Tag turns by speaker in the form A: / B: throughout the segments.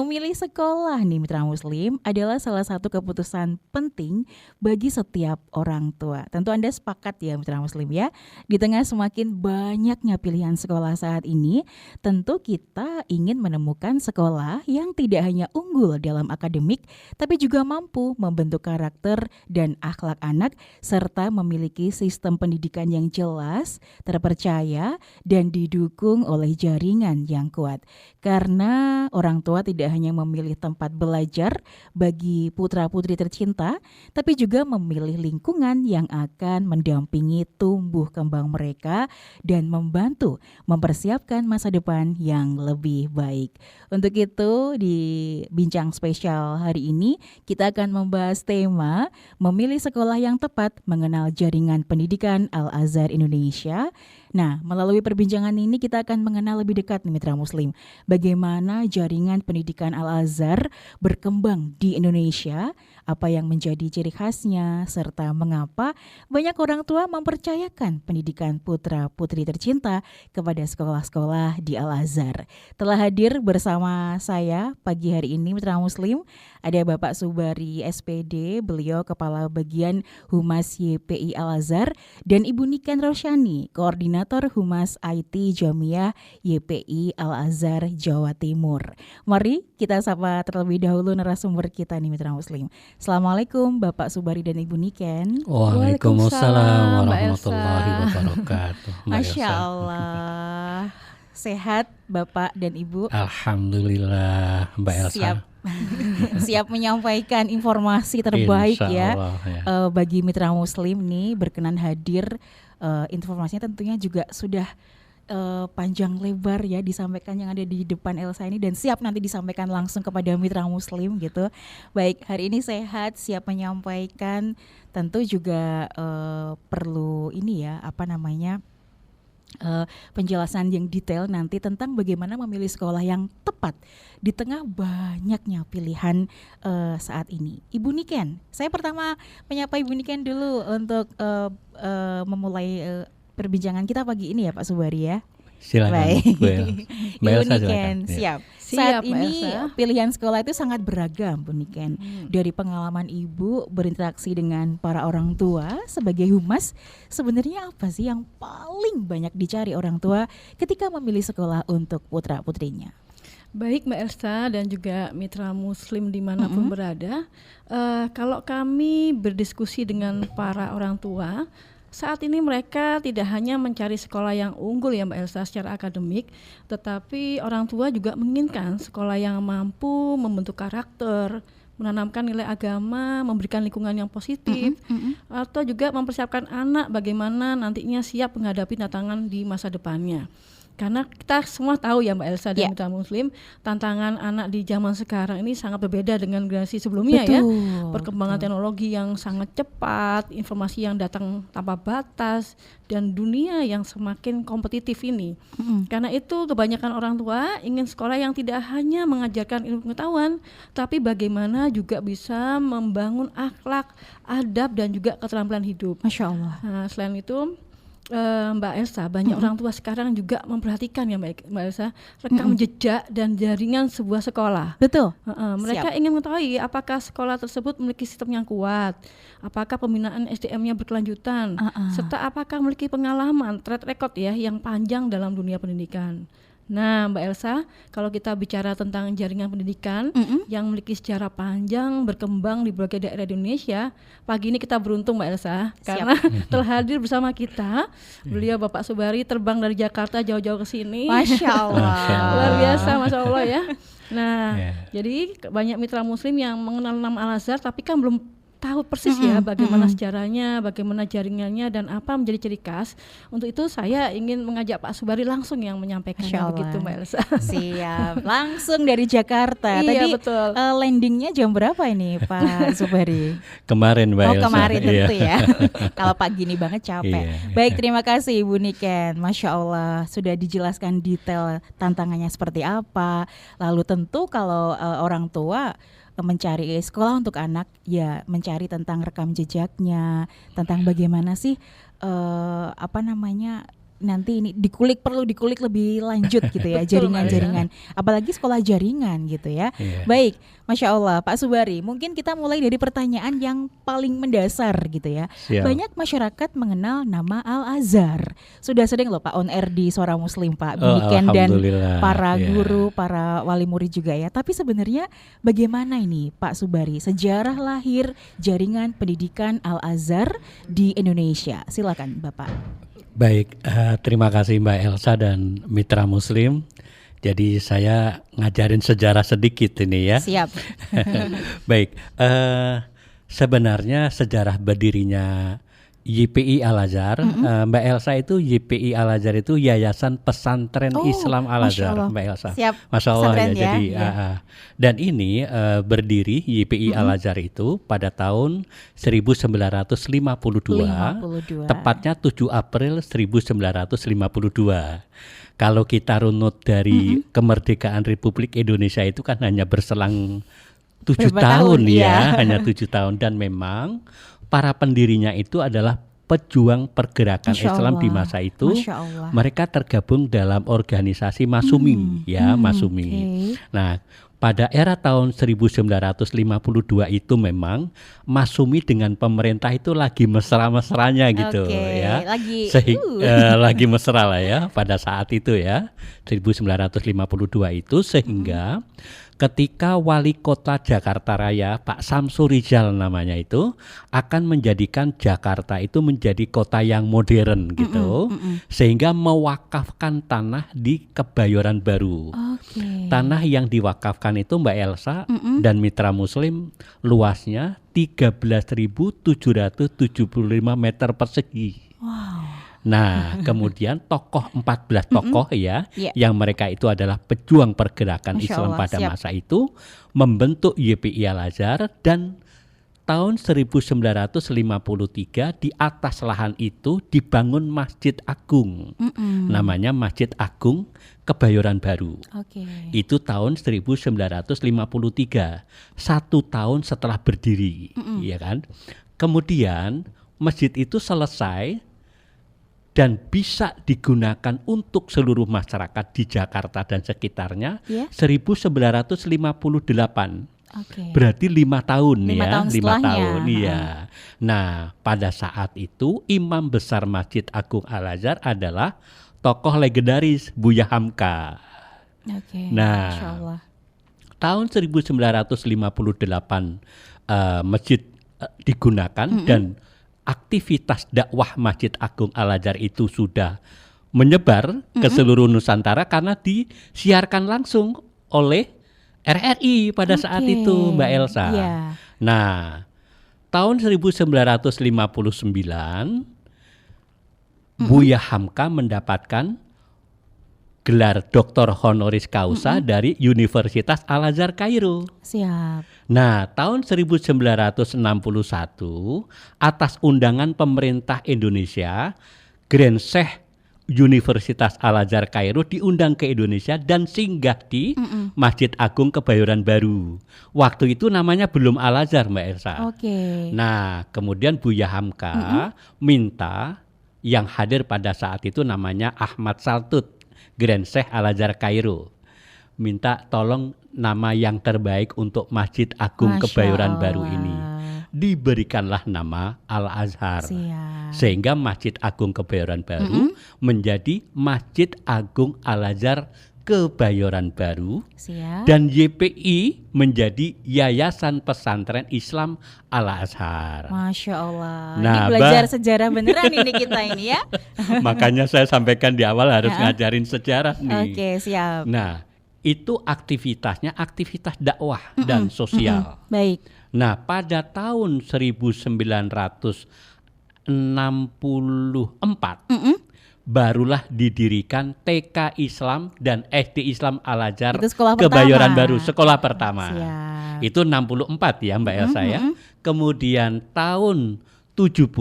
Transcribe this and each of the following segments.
A: Memilih sekolah nih Mitra Muslim adalah salah satu keputusan penting bagi setiap orang tua. Tentu Anda sepakat ya Mitra Muslim ya. Di tengah semakin banyaknya pilihan sekolah saat ini, tentu kita ingin menemukan sekolah yang tidak hanya unggul dalam akademik, tapi juga mampu membentuk karakter dan akhlak anak serta memiliki sistem pendidikan yang jelas, terpercaya, dan didukung oleh jaringan yang kuat. Karena orang tua tidak hanya memilih tempat belajar bagi putra-putri tercinta, tapi juga memilih lingkungan yang akan mendampingi tumbuh kembang mereka dan membantu mempersiapkan masa depan yang lebih baik. Untuk itu di bincang spesial hari ini kita akan membahas tema memilih sekolah yang tepat mengenal jaringan pendidikan Al-Azhar Indonesia. Nah, melalui perbincangan ini kita akan mengenal lebih dekat nih Mitra Muslim, bagaimana jaringan pendidikan Al-Azhar berkembang di Indonesia, apa yang menjadi ciri khasnya, serta mengapa banyak orang tua mempercayakan pendidikan putra-putri tercinta kepada sekolah-sekolah di Al-Azhar. Telah hadir bersama saya pagi hari ini Mitra Muslim, ada Bapak Subari SPD, beliau Kepala Bagian Humas YPI Al-Azhar, dan Ibu Niken Rosyani, Koordinator Humas IT Jamiah YPI Al-Azhar Jawa Timur. Mari kita sapa terlebih dahulu narasumber kita nih Mitra Muslim. Assalamualaikum Bapak Subari dan Ibu Niken.
B: Waalaikumsalam warahmatullahi wabarakatuh.
A: Masya Allah. Sehat Bapak dan Ibu?
B: Alhamdulillah Mbak Elsa.
A: Siap menyampaikan informasi terbaik ya,
B: ya.
A: Bagi Mitra Muslim nih berkenan hadir. Informasinya tentunya juga sudah panjang lebar ya disampaikan yang ada di depan Elsa ini dan siap nanti disampaikan langsung kepada Mitra Muslim gitu. Baik, hari ini sehat, siap menyampaikan. Tentu juga perlu ini ya, penjelasan yang detail nanti tentang bagaimana memilih sekolah yang tepat di tengah banyaknya pilihan saat ini. Ibu Niken, saya pertama menyapa Ibu Niken dulu untuk memulai perbincangan kita pagi ini ya Pak Subari ya.
B: Silakan.
A: Baik.
B: Mbak
A: Ibu
B: Elsa
A: Niken,
B: silakan.
A: siap.
C: Siap,
A: Saat
C: Mbak
A: ini
C: Elsa.
A: pilihan sekolah itu sangat beragam, Bu Niken. Dari pengalaman Ibu berinteraksi dengan para orang tua sebagai humas, sebenarnya apa sih yang paling banyak dicari orang tua ketika memilih sekolah untuk putra-putrinya?
C: Baik Mbak Elsa dan juga Mitra Muslim dimanapun berada, kalau kami berdiskusi dengan para orang tua, saat ini mereka tidak hanya mencari sekolah yang unggul ya Mbak Elsa secara akademik, tetapi orang tua juga menginginkan sekolah yang mampu membentuk karakter, menanamkan nilai agama, memberikan lingkungan yang positif, atau juga mempersiapkan anak bagaimana nantinya siap menghadapi tantangan di masa depannya. Karena kita semua tahu ya Mbak Elsa dan Mitra Muslim, tantangan anak di zaman sekarang ini sangat berbeda dengan generasi sebelumnya.
A: Betul,
C: ya. Perkembangan teknologi yang sangat cepat, informasi yang datang tanpa batas, dan dunia yang semakin kompetitif ini. Karena itu kebanyakan orang tua ingin sekolah yang tidak hanya mengajarkan ilmu pengetahuan, tapi bagaimana juga bisa membangun akhlak, adab, dan juga keterampilan hidup.
A: Masya Allah.
C: Nah, selain itu Mbak Elsa, banyak orang tua sekarang juga memperhatikan ya Mbak Elsa, rekam jejak dan jaringan sebuah sekolah.
A: Betul.
C: Mereka ingin mengetahui apakah sekolah tersebut memiliki sistem yang kuat, apakah pembinaan SDM-nya berkelanjutan, serta apakah memiliki pengalaman, track record ya yang panjang dalam dunia pendidikan. Nah Mbak Elsa, kalau kita bicara tentang jaringan pendidikan yang memiliki sejarah panjang berkembang di berbagai daerah di Indonesia, pagi ini kita beruntung Mbak Elsa karena telah hadir bersama kita. Beliau Bapak Subari terbang dari Jakarta jauh-jauh ke sini.
A: Masya Allah.
C: Luar biasa, Masya Allah ya. Nah, jadi banyak mitra muslim yang mengenal nama Al-Azhar tapi kan belum tahu persis ya bagaimana sejarahnya, bagaimana jaringannya, dan apa menjadi ciri khas. Untuk itu saya ingin mengajak Pak Subari langsung yang menyampaikannya begitu Mbak Elsa.
A: Siap, langsung dari Jakarta.
C: Iya,
A: Tadi
C: betul.
A: Landingnya jam berapa ini Pak Subari?
B: Kemarin Mbak Elsa.
A: Kemarin tentu ya. Kalau pagi ini banget capek.
B: Iya.
A: Baik, terima kasih Ibu Niken. Masya Allah sudah dijelaskan detail tantangannya seperti apa. Lalu tentu kalau orang tua mencari sekolah untuk anak, ya mencari tentang rekam jejaknya, tentang bagaimana sih nanti ini perlu dikulik lebih lanjut gitu ya, jaringan-jaringan, apalagi sekolah jaringan gitu ya. Baik, Masya Allah Pak Subari, mungkin kita mulai dari pertanyaan yang paling mendasar gitu ya. Banyak masyarakat mengenal nama Al-Azhar. Sudah sering loh Pak on air di Suara Muslim Pak, Biken dan para guru, para wali murid juga ya. Tapi sebenarnya bagaimana ini Pak Subari sejarah lahir jaringan pendidikan Al-Azhar di Indonesia? Silakan Bapak.
B: Baik, terima kasih Mbak Elsa dan Mitra Muslim. Jadi saya ngajarin sejarah sedikit ini ya.
A: Siap.
B: Baik, sebenarnya sejarah berdirinya YPI Al-Azhar, Mbak Elsa, itu YPI Al-Azhar itu Yayasan Pesantren Islam Al-Azhar, Mbak Elsa.
A: Siap.
B: Masya Allah ya. Jadi dan ini berdiri YPI Al-Azhar itu pada tahun 1952, tepatnya 7 April 1952. Kalau kita runut dari kemerdekaan Republik Indonesia itu kan hanya berselang 7 tahun ya, hanya 7 tahun, dan memang para pendirinya itu adalah pejuang pergerakan Islam di masa itu. Mereka tergabung dalam organisasi Masumi, Masumi. Nah, pada era tahun 1952 itu memang Masumi dengan pemerintah itu lagi mesra-mesranya gitu ya. Lagi mesra lah ya pada saat itu ya, 1952 itu, sehingga ketika wali kota Jakarta Raya Pak Samsur Rizal namanya itu akan menjadikan Jakarta itu menjadi kota yang modern gitu, sehingga mewakafkan tanah di Kebayoran Baru. Tanah yang diwakafkan itu Mbak Elsa dan Mitra Muslim luasnya 13.775 meter persegi. Nah, kemudian 14 tokoh yang mereka itu adalah pejuang pergerakan Islam pada masa itu membentuk YPI Al-Azhar, dan tahun 1953 di atas lahan itu dibangun Masjid Agung. Namanya Masjid Agung Kebayoran Baru. Itu tahun 1953, 1 tahun setelah berdiri, ya kan? Kemudian masjid itu selesai dan bisa digunakan untuk seluruh masyarakat di Jakarta dan sekitarnya 1958. Berarti 5 tahun 5 tahun. Nah, pada saat itu Imam Besar Masjid Agung Al-Azhar adalah tokoh legendaris Buya Hamka. Nah, tahun 1958 masjid digunakan dan aktivitas dakwah Masjid Agung Al-Azhar itu sudah menyebar ke seluruh Nusantara karena disiarkan langsung oleh RRI pada saat itu, Mbak Elsa. Nah, tahun 1959 Buya Hamka mendapatkan gelar Doktor Honoris Causa dari Universitas Al-Azhar Kairo. Nah, tahun 1961 atas undangan pemerintah Indonesia, Grand Sheikh Universitas Al-Azhar Kairo diundang ke Indonesia dan singgah di Masjid Agung Kebayoran Baru. Waktu itu namanya belum Al-Azhar, Mbak Elsa. Nah, kemudian Buya Hamka minta yang hadir pada saat itu namanya Ahmad Saltut, Grand Sheikh Al-Azhar Kairo, minta tolong nama yang terbaik untuk Masjid Agung Kebayoran Baru ini. Diberikanlah nama Al-Azhar. Sehingga Masjid Agung Kebayoran Baru menjadi Masjid Agung Al-Azhar Kebayoran Baru. Dan YPI menjadi Yayasan Pesantren Islam Al-Azhar.
A: Masya Allah. Nah, ini belajar sejarah beneran ini kita ini ya.
B: Makanya saya sampaikan di awal harus ngajarin sejarah nih.
A: Siap.
B: Nah, itu aktivitasnya aktivitas dakwah dan sosial.
A: Baik.
B: Nah, pada tahun 1964 barulah didirikan TK Islam dan SD Islam Al-Azhar Kebayoran Baru, sekolah pertama. Itu 64 ya Mbak Elsa ya. Kemudian tahun 70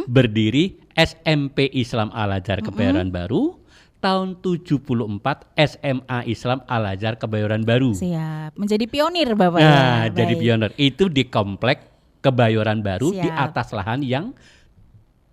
B: berdiri SMP Islam Al-Azhar Kebayoran Baru. Tahun 74 SMA Islam Al-Azhar Kebayoran Baru.
A: Menjadi pionir Bapak.
B: Nah, jadi pionir. Itu di komplek Kebayoran Baru di atas lahan yang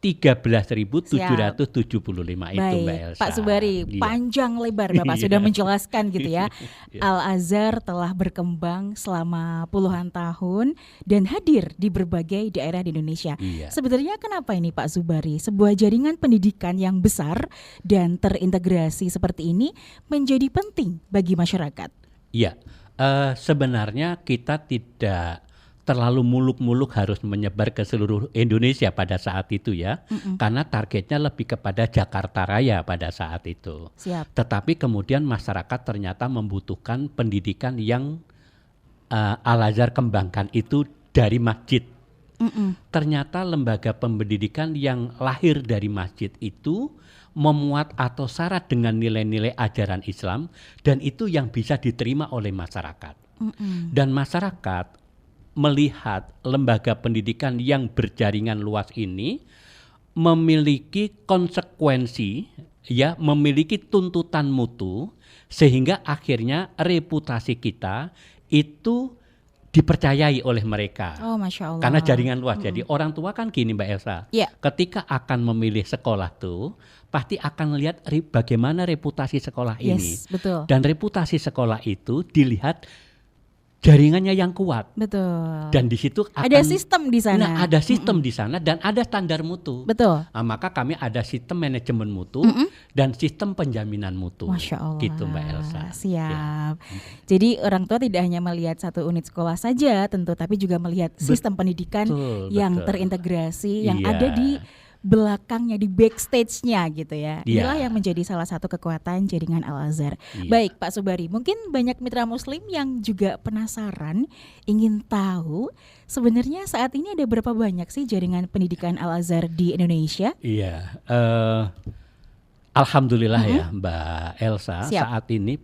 B: 13.775 itu Mbak Elsa.
A: Pak Subari,
B: Iya.
A: panjang lebar Bapak sudah menjelaskan gitu ya.
B: Iya.
A: Al-Azhar telah berkembang selama puluhan tahun dan hadir di berbagai daerah di Indonesia.
B: Iya.
A: Sebenarnya kenapa ini Pak Subari? Sebuah jaringan pendidikan yang besar dan terintegrasi seperti ini menjadi penting bagi masyarakat.
B: Iya, sebenarnya kita tidak terlalu muluk-muluk harus menyebar ke seluruh Indonesia pada saat itu ya, karena targetnya lebih kepada Jakarta Raya pada saat itu.
A: Siap.
B: Tetapi kemudian masyarakat ternyata membutuhkan pendidikan yang Al-Azhar kembangkan itu dari masjid. Ternyata lembaga pendidikan yang lahir dari masjid itu memuat atau syarat dengan nilai-nilai ajaran Islam, dan itu yang bisa diterima oleh masyarakat. Dan masyarakat melihat lembaga pendidikan yang berjaringan luas ini memiliki konsekuensi, ya, memiliki tuntutan mutu, sehingga akhirnya reputasi kita itu dipercayai oleh mereka.
A: Oh, Masya Allah.
B: Karena jaringan luas. Jadi orang tua kan gini Mbak Elsa,
A: Iya.
B: ketika akan memilih sekolah tuh pasti akan melihat bagaimana reputasi sekolah ini.
A: Yes, betul.
B: Dan reputasi sekolah itu dilihat jaringannya yang kuat.
A: Betul.
B: Dan di situ akan
A: ada sistem di sana.
B: Nah, ada sistem di sana dan ada standar mutu.
A: Betul.
B: Nah, maka kami ada sistem manajemen mutu dan sistem penjaminan mutu.
A: Masya Allah.
B: Gitu Mbak Elsa.
A: Siap. Jadi orang tua tidak hanya melihat satu unit sekolah saja tentu, tapi juga melihat sistem pendidikan yang
B: betul.
A: terintegrasi, yang
B: Iya.
A: ada di belakangnya, di backstage-nya gitu ya.
B: Iya.
A: Inilah yang menjadi salah satu kekuatan jaringan Al-Azhar.
B: Iya.
A: Baik Pak Subari, mungkin banyak mitra muslim yang juga penasaran, ingin tahu sebenarnya saat ini ada berapa banyak sih jaringan pendidikan Al-Azhar di Indonesia?
B: Iya, alhamdulillah ya Mbak Elsa.
A: Siap.
B: Saat ini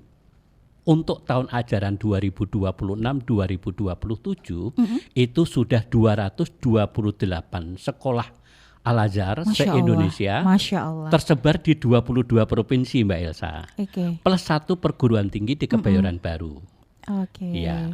B: untuk tahun ajaran 2026-2027 itu sudah 228 sekolah Al-Azhar
A: Masya Allah.
B: se-Indonesia
A: Masya Allah.
B: tersebar di 22 provinsi Mbak Elsa.
A: Oke.
B: Plus 1 perguruan tinggi di Kebayoran Baru.
A: Oke.
B: Iya.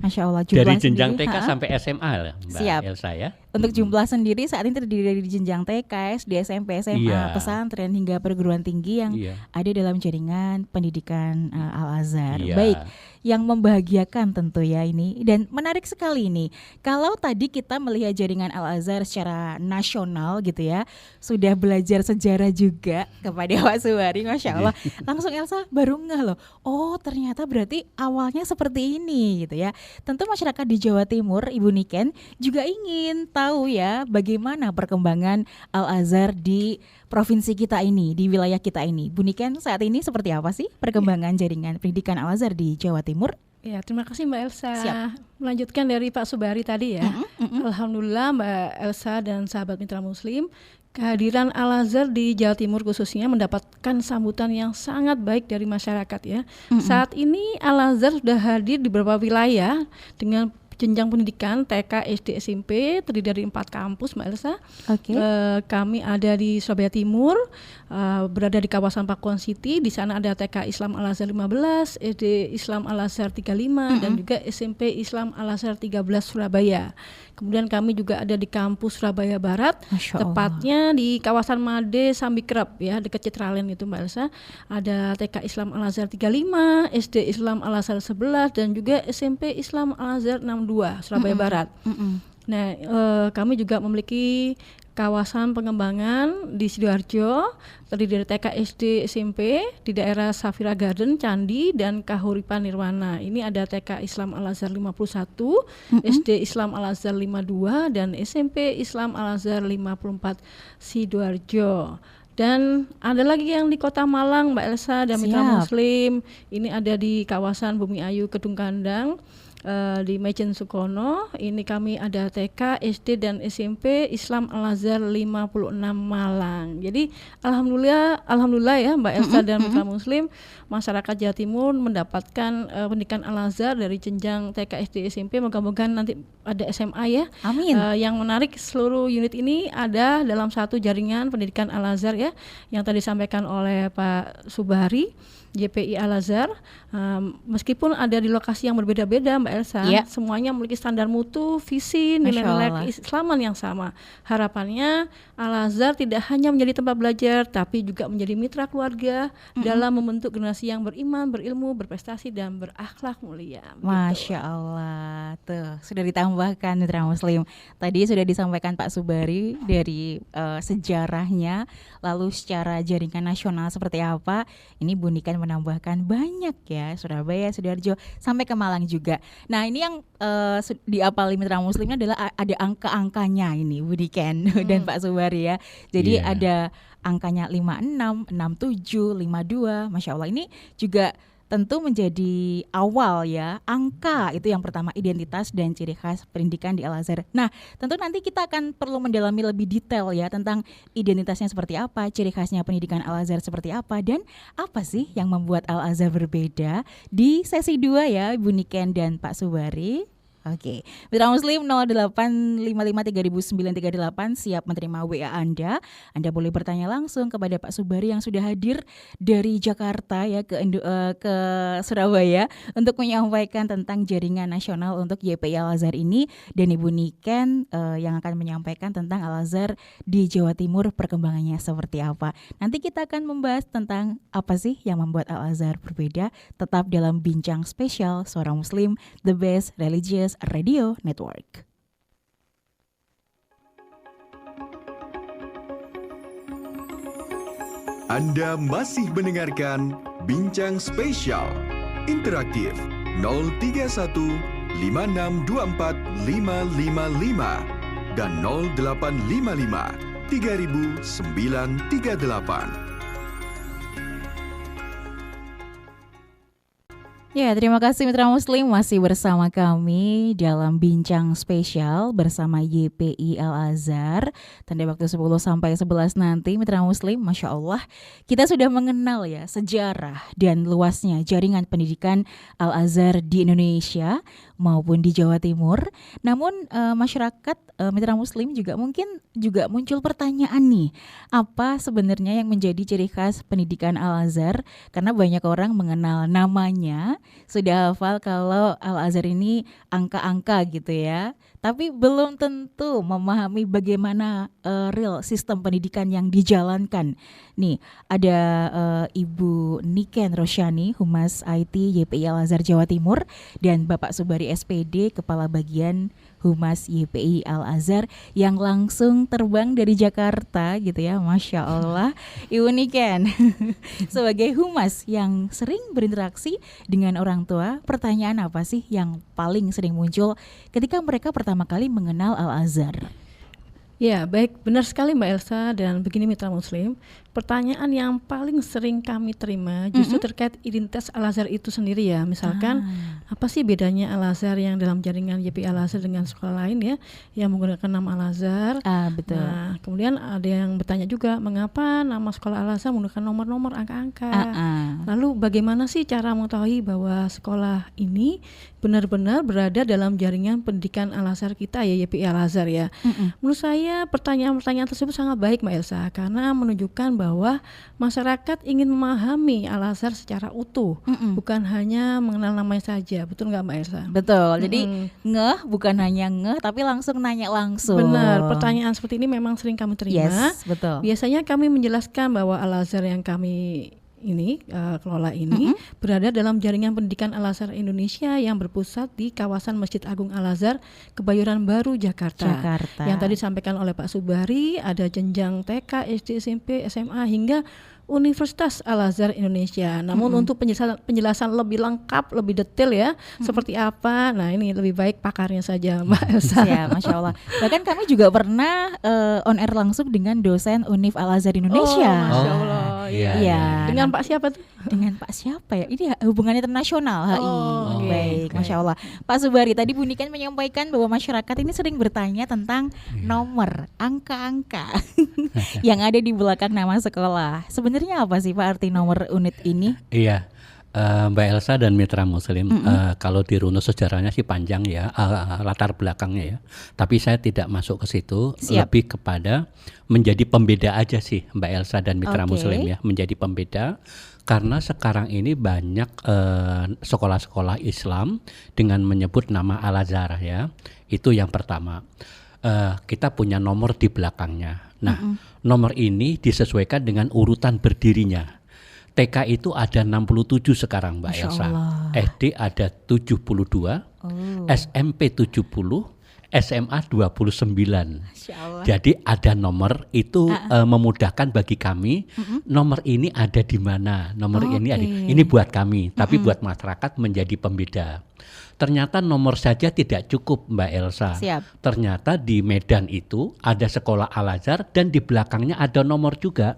A: Masya Allah. Jumlah
B: Dari jenjang
A: sendiri,
B: TK
A: ha?
B: sampai SMA Mbak
A: Siap.
B: Elsa ya.
A: Untuk jumlah sendiri saat ini terdiri dari jenjang TK, SD, SMP, SMA,
B: Iya.
A: pesantren hingga perguruan tinggi yang
B: Iya.
A: ada dalam jaringan pendidikan Al-Azhar.
B: Iya.
A: Baik, yang membahagiakan tentu ya ini, dan menarik sekali ini. Kalau tadi kita melihat jaringan Al-Azhar secara nasional gitu ya, sudah belajar sejarah juga kepada Pak Subari, Masya Allah. Langsung Elsa baru ngeh loh, oh ternyata berarti awalnya seperti ini gitu ya. Tentu masyarakat di Jawa Timur, Ibu Niken juga ingin tahu ya bagaimana perkembangan Al-Azhar di provinsi kita ini, di wilayah kita ini. Bu Niken, saat ini seperti apa sih perkembangan jaringan pendidikan Al-Azhar di Jawa Timur?
C: Ya, terima kasih Mbak Elsa.
A: Siap.
C: Melanjutkan dari Pak Subari tadi ya. Alhamdulillah Mbak Elsa dan sahabat mitra muslim, kehadiran Al-Azhar di Jawa Timur khususnya mendapatkan sambutan yang sangat baik dari masyarakat ya. Saat ini Al-Azhar sudah hadir di beberapa wilayah dengan jenjang pendidikan TK, SD, SMP terdiri dari 4 kampus Mbak Elsa.
A: Oke.
C: Kami ada di Surabaya Timur, berada di kawasan Pakuan City. Di sana ada TK Islam Al-Azhar 15, SD Islam Al-Azhar 35 dan juga SMP Islam Al-Azhar 13 Surabaya. Kemudian kami juga ada di kampus Surabaya Barat,
A: Masya Allah.
C: tepatnya di kawasan Made Sambikrab ya, dekat Citraland itu Mbak Elsa. Ada TK Islam Al-Azhar 35, SD Islam Al-Azhar 11 dan juga SMP Islam Al-Azhar 62 Surabaya Barat. Nah, kami juga memiliki kawasan pengembangan di Sidoarjo, terdiri dari TK, SD, SMP di daerah Safira Garden, Candi dan Kahuripan Nirwana. Ini ada TK Islam Al-Azhar 51, SD Islam Al-Azhar 52 dan SMP Islam Al-Azhar 54 Sidoarjo. Dan ada lagi yang di Kota Malang Mbak Elsa dan mitra
A: Siap.
C: muslim. Ini ada di kawasan Bumi Ayu Kedung Kandang. Di Mejen Sukono, ini kami ada TK, SD dan SMP Islam Al-Azhar 56 Malang. Jadi alhamdulillah ya Mbak Elsa dan mitra muslim, masyarakat Jawa Timur mendapatkan pendidikan Al-Azhar dari jenjang TK, SD, SMP. Moga-moga nanti ada SMA ya.
A: Amin.
C: Yang menarik, seluruh unit ini ada dalam satu jaringan pendidikan Al-Azhar ya, yang tadi disampaikan oleh Pak Subari, JPI Al-Azhar. Meskipun ada di lokasi yang berbeda-beda Mbak Elsa,
A: Iya.
C: semuanya memiliki standar mutu, visi,
A: Masya
C: nilai-nilai
A: Allah.
C: keislaman yang sama. Harapannya Al-Azhar tidak hanya menjadi tempat belajar, tapi juga menjadi mitra keluarga dalam membentuk generasi yang beriman, berilmu, berprestasi, dan berakhlak mulia. Begitu.
A: Masya Allah, tuh sudah ditambahkan Mitra Muslim. Tadi sudah disampaikan Pak Subari dari sejarahnya, lalu secara jaringan nasional seperti apa. Ini Bu Niken menambahkan banyak ya, Surabaya, Sidoarjo, sampai ke Malang juga. Nah ini yang diapali Mitra Muslimnya adalah ada angka-angkanya ini Bu Niken dan Pak Subari ya. Jadi
B: Iya.
A: ada angkanya 56, 67, 52, Masya Allah. Ini juga tentu menjadi awal ya, angka itu yang pertama, identitas dan ciri khas pendidikan di Al-Azhar. Nah tentu nanti kita akan perlu mendalami lebih detail ya tentang identitasnya seperti apa, ciri khasnya pendidikan Al-Azhar seperti apa, dan apa sih yang membuat Al-Azhar berbeda di sesi 2 ya Bu Niken dan Pak Subari. Oke, Mitra Muslim 0855300938 siap menerima WA Anda. Anda boleh bertanya langsung kepada Pak Subari yang sudah hadir dari Jakarta ya ke Surabaya untuk menyampaikan tentang jaringan nasional untuk YPI Al-Azhar ini, dan Ibu Niken yang akan menyampaikan tentang Al-Azhar di Jawa Timur perkembangannya seperti apa. Nanti kita akan membahas tentang apa sih yang membuat Al-Azhar berbeda, tetap dalam bincang spesial Suara Muslim, The Best Religious Radio Network.
D: Anda masih mendengarkan Bincang Spesial Interaktif 031 5624 555 dan 0855 3938.
A: Ya, terima kasih Mitra Muslim masih bersama kami dalam bincang spesial bersama YPI Al-Azhar. Tanda waktu 10 sampai 11 nanti Mitra Muslim, Masya Allah kita sudah mengenal ya sejarah dan luasnya jaringan pendidikan Al-Azhar di Indonesia maupun di Jawa Timur. Namun masyarakat Mitra Muslim juga mungkin juga muncul pertanyaan nih, apa sebenarnya yang menjadi ciri khas pendidikan Al-Azhar? Karena banyak orang mengenal namanya, sudah hafal kalau Al-Azhar ini angka-angka gitu ya, tapi belum tentu memahami bagaimana real sistem pendidikan yang dijalankan. Nih ada Ibu Niken Rosyani, Humas IT YPI Al-Azhar Jawa Timur, dan Bapak Subari SPD, Kepala Bagian Humas YPI Al-Azhar yang langsung terbang dari Jakarta gitu ya, Masya Allah. Ibu Niken sebagai humas yang sering berinteraksi dengan orang tua, pertanyaan apa sih yang paling sering muncul ketika mereka pertama kali mengenal Al-Azhar?
C: Ya, baik, benar sekali Mbak Elsa, dan begini Mitra Muslim, pertanyaan yang paling sering kami terima justru terkait identitas Al-Azhar itu sendiri ya. Misalkan apa sih bedanya Al-Azhar yang dalam jaringan YPI Al-Azhar dengan sekolah lain ya yang menggunakan nama Al-Azhar.
A: Betul.
C: Nah, kemudian ada yang bertanya juga mengapa nama sekolah Al-Azhar menggunakan nomor-nomor angka-angka. Lalu bagaimana sih cara mengetahui bahwa sekolah ini benar-benar berada dalam jaringan pendidikan Al-Azhar kita ya, YPI Al-Azhar ya. Menurut saya pertanyaan-pertanyaan tersebut sangat baik Mbak Elsa, karena menunjukkan bahwa masyarakat ingin memahami Al-Azhar secara utuh, bukan hanya mengenal namanya saja. Betul nggak Mbak Elsa?
A: Betul, jadi ngeh bukan hanya ngeh tapi langsung nanya langsung.
C: Benar, pertanyaan seperti ini memang sering kami terima.
A: Yes, betul.
C: Biasanya kami menjelaskan bahwa Al-Azhar yang kami kelola ini berada dalam jaringan pendidikan Al-Azhar Indonesia yang berpusat di kawasan Masjid Agung Al-Azhar, Kebayoran Baru, Jakarta. Yang tadi disampaikan oleh Pak Subari, ada jenjang TK, SD, SMP, SMA hingga Universitas Al-Azhar Indonesia. Namun untuk penjelasan lebih lengkap, lebih detail ya, seperti apa, nah ini lebih baik pakarnya saja Mbak Elsa.
A: Ya, Masya Allah. Bahkan kami juga pernah on air langsung dengan dosen Univ Al-Azhar Indonesia.
C: Oh, Masya Allah.
A: Iya.
C: Dengan Pak siapa tuh?
A: Dengan Pak siapa ya? Ini hubungan internasional HI.
C: Oh,
A: baik, Masya Allah. Pak Subari, tadi Bu Niken menyampaikan bahwa masyarakat ini sering bertanya tentang nomor, angka-angka yang ada di belakang nama sekolah. Sebenarnya apa sih Pak arti nomor unit ini?
B: Iya, Mbak Elsa dan Mitra Muslim, kalau dirunut sejarahnya sih panjang ya, latar belakangnya ya. Tapi saya tidak masuk ke situ, lebih kepada menjadi pembeda aja sih Mbak Elsa dan Mitra Muslim ya, menjadi pembeda. Karena sekarang ini banyak sekolah-sekolah Islam dengan menyebut nama Al-Azhar ya. Itu yang pertama. Kita punya nomor di belakangnya. Nah, nomor ini disesuaikan dengan urutan berdirinya. TK itu ada 67 sekarang Mbak
A: Masya
B: Elsa.
A: Allah.
B: SD ada 72, SMP 70, SMA 29.
A: Masya Allah.
B: Jadi ada nomor itu memudahkan bagi kami. Nomor ini ada di mana? Nomor ini ada. Ini buat kami, tapi buat masyarakat menjadi pembeda. Ternyata nomor saja tidak cukup Mbak Elsa.
A: Siap.
B: Ternyata di Medan itu ada sekolah Al-Azhar dan di belakangnya ada nomor juga.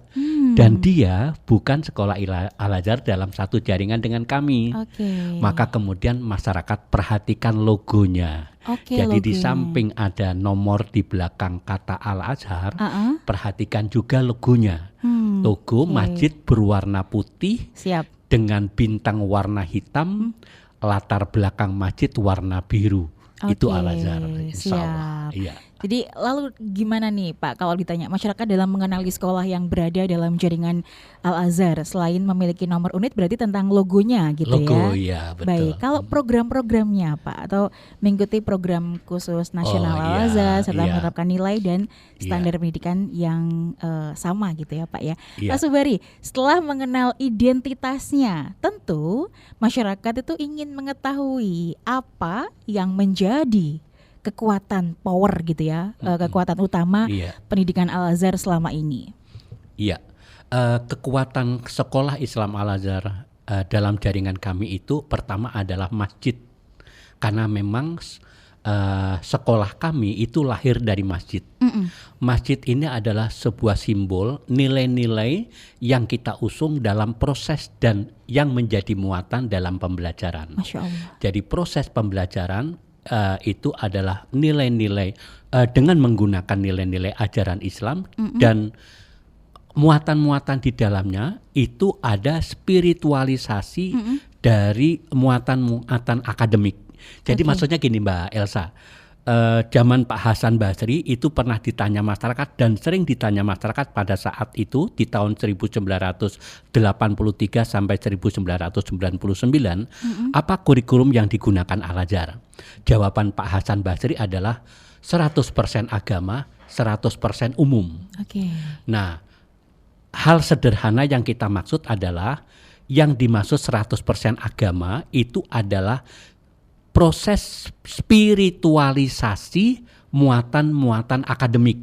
B: Dan dia bukan sekolah Al-Azhar dalam satu jaringan dengan kami.
A: Oke.
B: Maka kemudian masyarakat perhatikan logonya.
A: Oke,
B: Jadi di
A: logonya.
B: samping ada nomor di belakang kata Al-Azhar, perhatikan juga logonya. Logo masjid berwarna putih
A: Siap.
B: dengan bintang warna hitam, latar belakang masjid warna biru. Itu
A: Oke,
B: Al-Azhar, insya Allah.
A: siap.
B: Iya.
A: Jadi lalu gimana nih Pak kalau ditanya masyarakat dalam mengenali sekolah yang berada dalam jaringan Al-Azhar selain memiliki nomor unit berarti tentang logonya gitu
B: Logo,
A: ya?
B: ya betul.
A: Baik, kalau program-programnya Pak atau mengikuti program khusus nasional
B: Oh, iya,
A: Al-Azhar serta
B: iya.
A: menerapkan nilai dan
B: Iya.
A: standar pendidikan yang sama gitu ya Pak ya.
B: Iya.
A: Pak Subari, setelah mengenal identitasnya, tentu masyarakat itu ingin mengetahui apa yang menjadi kekuatan power gitu ya, kekuatan utama
B: Iya.
A: pendidikan Al-Azhar selama ini.
B: Iya, kekuatan sekolah Islam Al-Azhar dalam jaringan kami itu pertama adalah masjid, karena memang sekolah kami itu lahir dari masjid. Masjid ini adalah sebuah simbol nilai-nilai yang kita usung dalam proses dan yang menjadi muatan dalam pembelajaran.
A: Masya Allah.
B: Jadi proses pembelajaran itu adalah nilai-nilai dengan menggunakan nilai-nilai ajaran Islam dan muatan-muatan di dalamnya itu ada spiritualisasi dari muatan-muatan akademik. Jadi maksudnya gini Mbak Elsa, zaman Pak Hasan Basri itu pernah ditanya masyarakat dan sering ditanya masyarakat pada saat itu di tahun 1983 sampai 1999, apa kurikulum yang digunakan Al-Azhar? Jawaban Pak Hasan Basri adalah 100% agama, 100% umum.
A: Oke.
B: Nah, hal sederhana yang kita maksud adalah yang dimaksud 100% agama itu adalah proses spiritualisasi muatan-muatan akademik.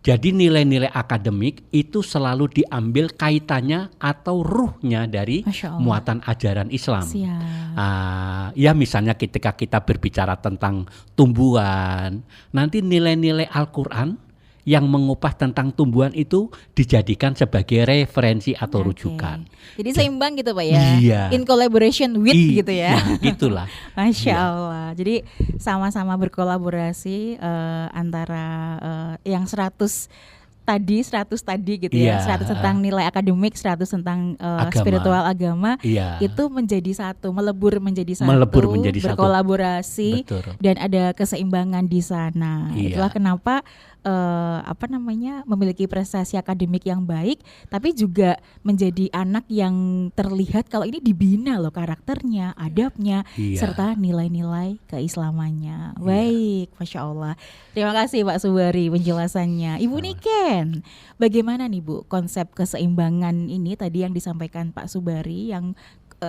B: Jadi nilai-nilai akademik itu selalu diambil kaitannya atau ruhnya dari
A: Masya Allah.
B: muatan ajaran Islam.
A: Siap.
B: Ya misalnya ketika kita berbicara tentang tumbuhan, nanti nilai-nilai Al-Quran yang mengupah tentang tumbuhan itu dijadikan sebagai referensi atau
A: Oke.
B: rujukan.
A: Jadi seimbang gitu Pak ya.
B: Iya.
A: In collaboration with gitu ya.
B: Nah, gitulah.
A: Masya
B: Iya.
A: Allah. Jadi sama-sama berkolaborasi antara yang 100 tadi gitu ya.
B: Iya.
A: 100 tentang nilai akademik, 100 tentang
B: Agama.
A: spiritual agama.
B: Iya.
A: Itu menjadi satu, melebur menjadi satu, berkolaborasi
B: Betul.
A: dan ada keseimbangan di sana.
B: Iya.
A: Itulah kenapa memiliki prestasi akademik yang baik, tapi juga menjadi anak yang terlihat kalau ini dibina loh karakternya, adabnya,
B: Iya.
A: serta nilai-nilai keislamannya. Baik, Masya Allah. Terima kasih Pak Subari penjelasannya. Ibu Niken, bagaimana nih Bu konsep keseimbangan ini tadi yang disampaikan Pak Subari yang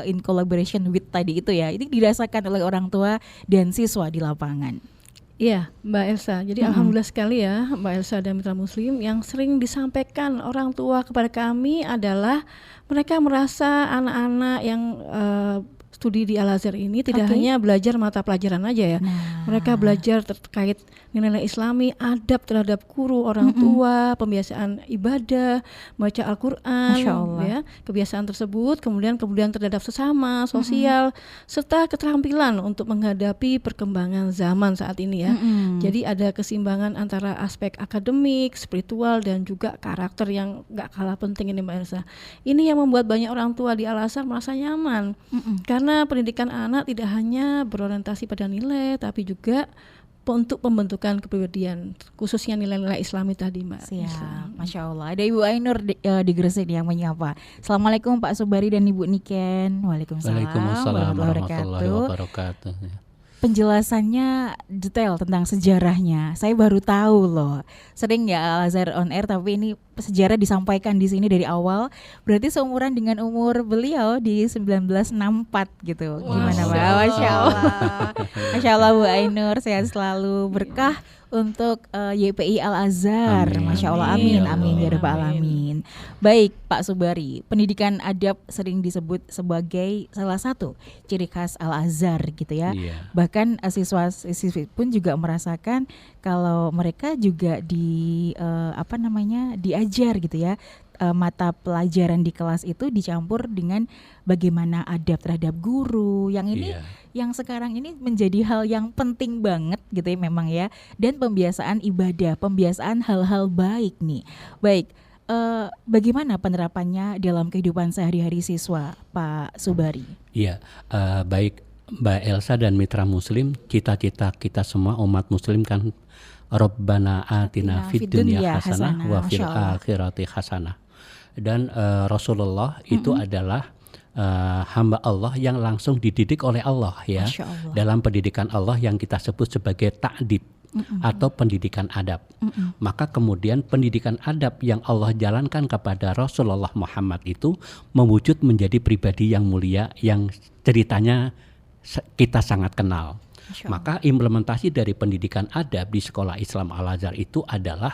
A: in collaboration with tadi itu ya, ini dirasakan oleh orang tua dan siswa di lapangan.
C: Iya, Mbak Elsa. Jadi alhamdulillah sekali ya Mbak Elsa dan Mitra Muslim, yang sering disampaikan orang tua kepada kami adalah mereka merasa anak-anak yang studi di Al-Azhar ini tidak hanya belajar mata pelajaran aja ya. Mereka belajar terkait nilai Islami, adab terhadap guru, orang tua, pembiasaan ibadah, baca Al-Quran,
A: Masya Allah.
C: ya, kebiasaan tersebut, kemudian terhadap sesama, sosial, serta keterampilan untuk menghadapi perkembangan zaman saat ini ya. Jadi ada keseimbangan antara aspek akademik, spiritual, dan juga karakter yang gak kalah penting ini Mbak Elsa. Ini yang membuat banyak orang tua di Al-Azhar merasa nyaman, karena pendidikan anak tidak hanya berorientasi pada nilai, tapi juga untuk pembentukan kepribadian, khususnya nilai-nilai Islami tadi, Mbak.
A: Siap, Masya Allah. Ada Ibu Ainur di Gresik yang menyapa. Assalamualaikum Pak Subari dan Ibu Niken. Waalaikumsalam
B: warahmatullahi wabarakatuh.
A: Penjelasannya detail tentang sejarahnya. Saya baru tahu loh. Sering ya Al-Azhar on air, tapi ini sejarah disampaikan di sini dari awal. Berarti seumuran dengan umur beliau di 1964 gitu. Gimana Pak? Masya Allah. Masya Allah Bu Ainur, sehat selalu, berkah untuk YPI Al-Azhar.
B: Amin.
A: Masya Allah, amin,
B: Amin.
A: amin ya Rabbal alamin. Baik Pak Subari, pendidikan adab sering disebut sebagai salah satu ciri khas Al-Azhar gitu ya.
B: Iya.
A: Bahkan siswa-siswi pun juga merasakan kalau mereka juga diajar gitu ya. Mata pelajaran di kelas itu dicampur dengan bagaimana adab terhadap guru. Yang ini
B: Iya.
A: yang sekarang ini menjadi hal yang penting banget gitu ya memang ya. Dan pembiasaan ibadah, pembiasaan hal-hal baik nih. Baik, bagaimana penerapannya dalam kehidupan sehari-hari siswa, Pak Subari?
B: Iya, baik Mbak Elsa dan mitra muslim, cita-cita kita semua umat muslim kan Rabbana atina fid dunya hasanah wa fil akhirati hasanah. Dan Rasulullah itu adalah hamba Allah yang langsung dididik oleh Allah ya. Dalam pendidikan Allah yang kita sebut sebagai ta'dib atau pendidikan adab. Maka kemudian pendidikan adab yang Allah jalankan kepada Rasulullah Muhammad itu mewujud menjadi pribadi yang mulia yang ceritanya kita sangat kenal. Maka implementasi dari pendidikan adab di sekolah Islam Al-Azhar itu adalah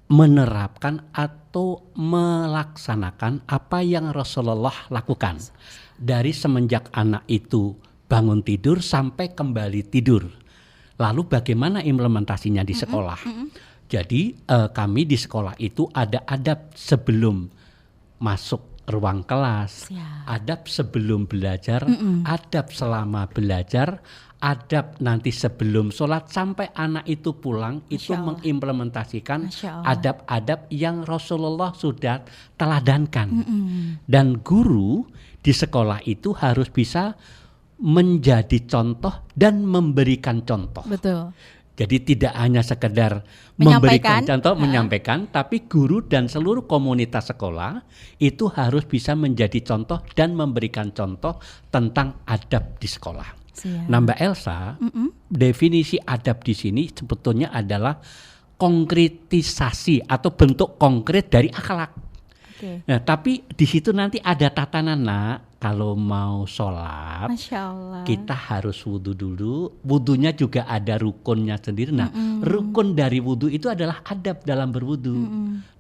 B: menerapkan atau melaksanakan apa yang Rasulullah lakukan dari semenjak anak itu bangun tidur sampai kembali tidur. Lalu bagaimana implementasinya di sekolah? Jadi kami di sekolah itu ada adab sebelum masuk ruang kelas, adab sebelum belajar, adab selama belajar, adab nanti sebelum sholat sampai anak itu pulang. Itu mengimplementasikan adab-adab yang Rasulullah sudah teladankan. Dan guru di sekolah itu harus bisa menjadi contoh dan memberikan contoh.
A: Betul.
B: Jadi tidak hanya sekedar memberikan contoh, menyampaikan, tapi guru dan seluruh komunitas sekolah itu harus bisa menjadi contoh dan memberikan contoh tentang adab di sekolah. Nah Mbak Elsa, definisi adab di sini sebetulnya adalah konkretisasi atau bentuk konkret dari akhlak. Nah tapi di situ nanti ada tatanan nak. Kalau mau sholat, kita harus wudhu dulu. Wudhunya juga ada rukunnya sendiri. Nah, rukun dari wudhu itu adalah adab dalam berwudhu.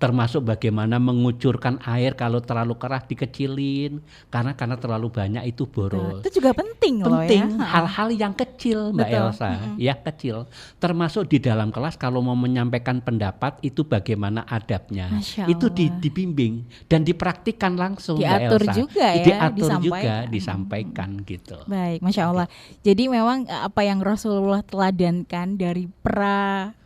B: Termasuk bagaimana mengucurkan air kalau terlalu keras dikecilin. Karena terlalu banyak itu boros.
A: Itu juga penting loh ya.
B: Hal-hal yang kecil Mbak Elsa, ya kecil. Termasuk di dalam kelas kalau mau menyampaikan pendapat itu bagaimana adabnya. Itu dibimbing dan dipraktikkan langsung
A: diatur
B: Mbak Elsa.
A: Juga ya.
B: Disampaikan gitu.
A: Baik, Masya Allah. Jadi memang apa yang Rasulullah teladankan dari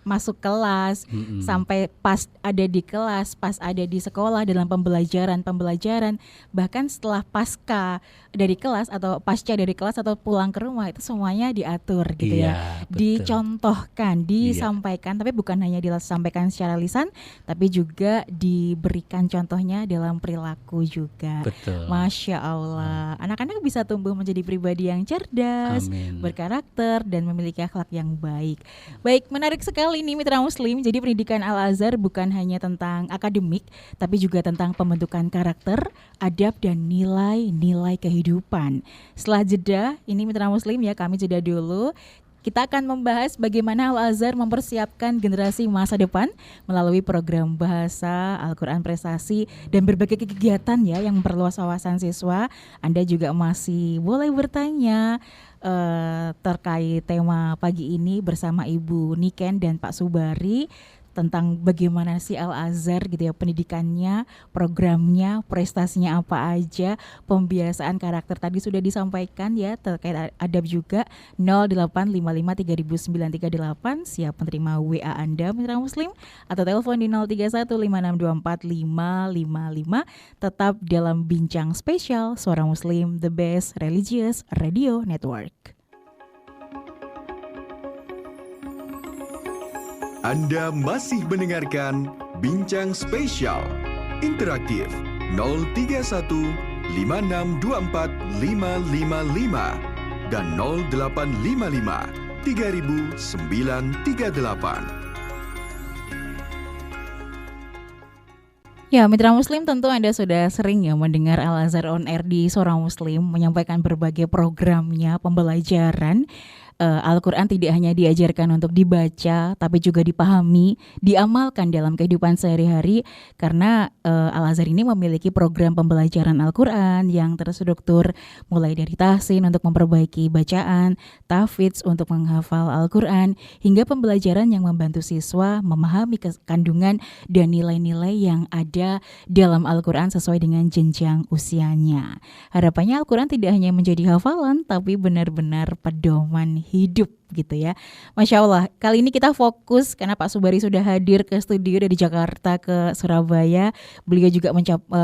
A: masuk kelas sampai pas ada di kelas, pas ada di sekolah dalam pembelajaran, bahkan setelah pasca dari kelas atau pasca dari kelas atau pulang ke rumah itu semuanya diatur gitu ya.
B: Betul.
A: Dicontohkan, disampaikan, tapi bukan hanya disampaikan secara lisan, tapi juga diberikan contohnya dalam perilaku juga.
B: Betul.
A: Masya Allah. Anak-anak bisa tumbuh menjadi pribadi yang cerdas, berkarakter dan memiliki akhlak yang baik. Baik, menarik sekali ini mitra muslim. Jadi pendidikan Al-Azhar bukan hanya tentang akademik, tapi juga tentang pembentukan karakter, adab dan nilai-nilai kehidupan. Setelah jeda, ini mitra muslim ya, kami jeda dulu. Kita akan membahas bagaimana Al-Azhar mempersiapkan generasi masa depan melalui program bahasa, Al-Quran prestasi, dan berbagai kegiatan ya yang memperluas wawasan siswa. Anda juga masih boleh bertanya terkait tema pagi ini bersama Ibu Niken dan Pak Subari tentang bagaimana sih Al-Azhar gitu ya, pendidikannya, programnya, prestasinya apa aja, pembiasaan karakter tadi sudah disampaikan ya, terkait adab juga. 0855300938 siap menerima WA Anda mitra muslim atau telepon di 0315624555. Tetap dalam bincang spesial Suara Muslim, the best religious radio network.
D: Anda masih mendengarkan Bincang Spesial Interaktif 031 5624 555 dan 0855 3938.
A: Ya, Mitra Muslim, tentu Anda sudah sering ya mendengar Al-Azhar On Air di Suara Muslim menyampaikan berbagai programnya pembelajaran. Al-Quran tidak hanya diajarkan untuk dibaca, tapi juga dipahami, diamalkan dalam kehidupan sehari-hari. Karena Al-Azhar ini memiliki program pembelajaran Al-Quran yang terstruktur mulai dari tahsin untuk memperbaiki bacaan, tahfidz untuk menghafal Al-Quran, hingga pembelajaran yang membantu siswa memahami kandungan dan nilai-nilai yang ada dalam Al-Quran sesuai dengan jenjang usianya. Harapannya Al-Quran tidak hanya menjadi hafalan, tapi benar-benar pedoman hidup gitu ya. Masya Allah, kali ini kita fokus karena Pak Subari sudah hadir ke studio dari Jakarta ke Surabaya. Beliau juga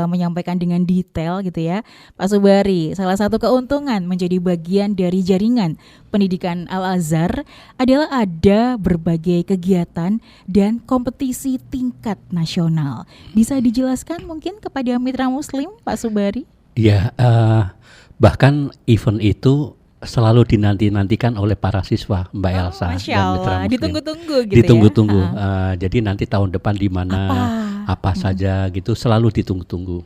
A: menyampaikan dengan detail gitu ya. Pak Subari, salah satu keuntungan menjadi bagian dari jaringan pendidikan Al-Azhar adalah ada berbagai kegiatan dan kompetisi tingkat nasional. Bisa dijelaskan mungkin kepada Mitra Muslim, Pak Subari?
B: Ya, bahkan event itu selalu dinanti-nantikan oleh para siswa, Mbak Elsa dan Mitra Muslim.
A: Ditunggu-tunggu gitu
B: ditunggu-tunggu.
A: ya.
B: Jadi nanti tahun depan di mana, apa saja gitu, selalu ditunggu-tunggu.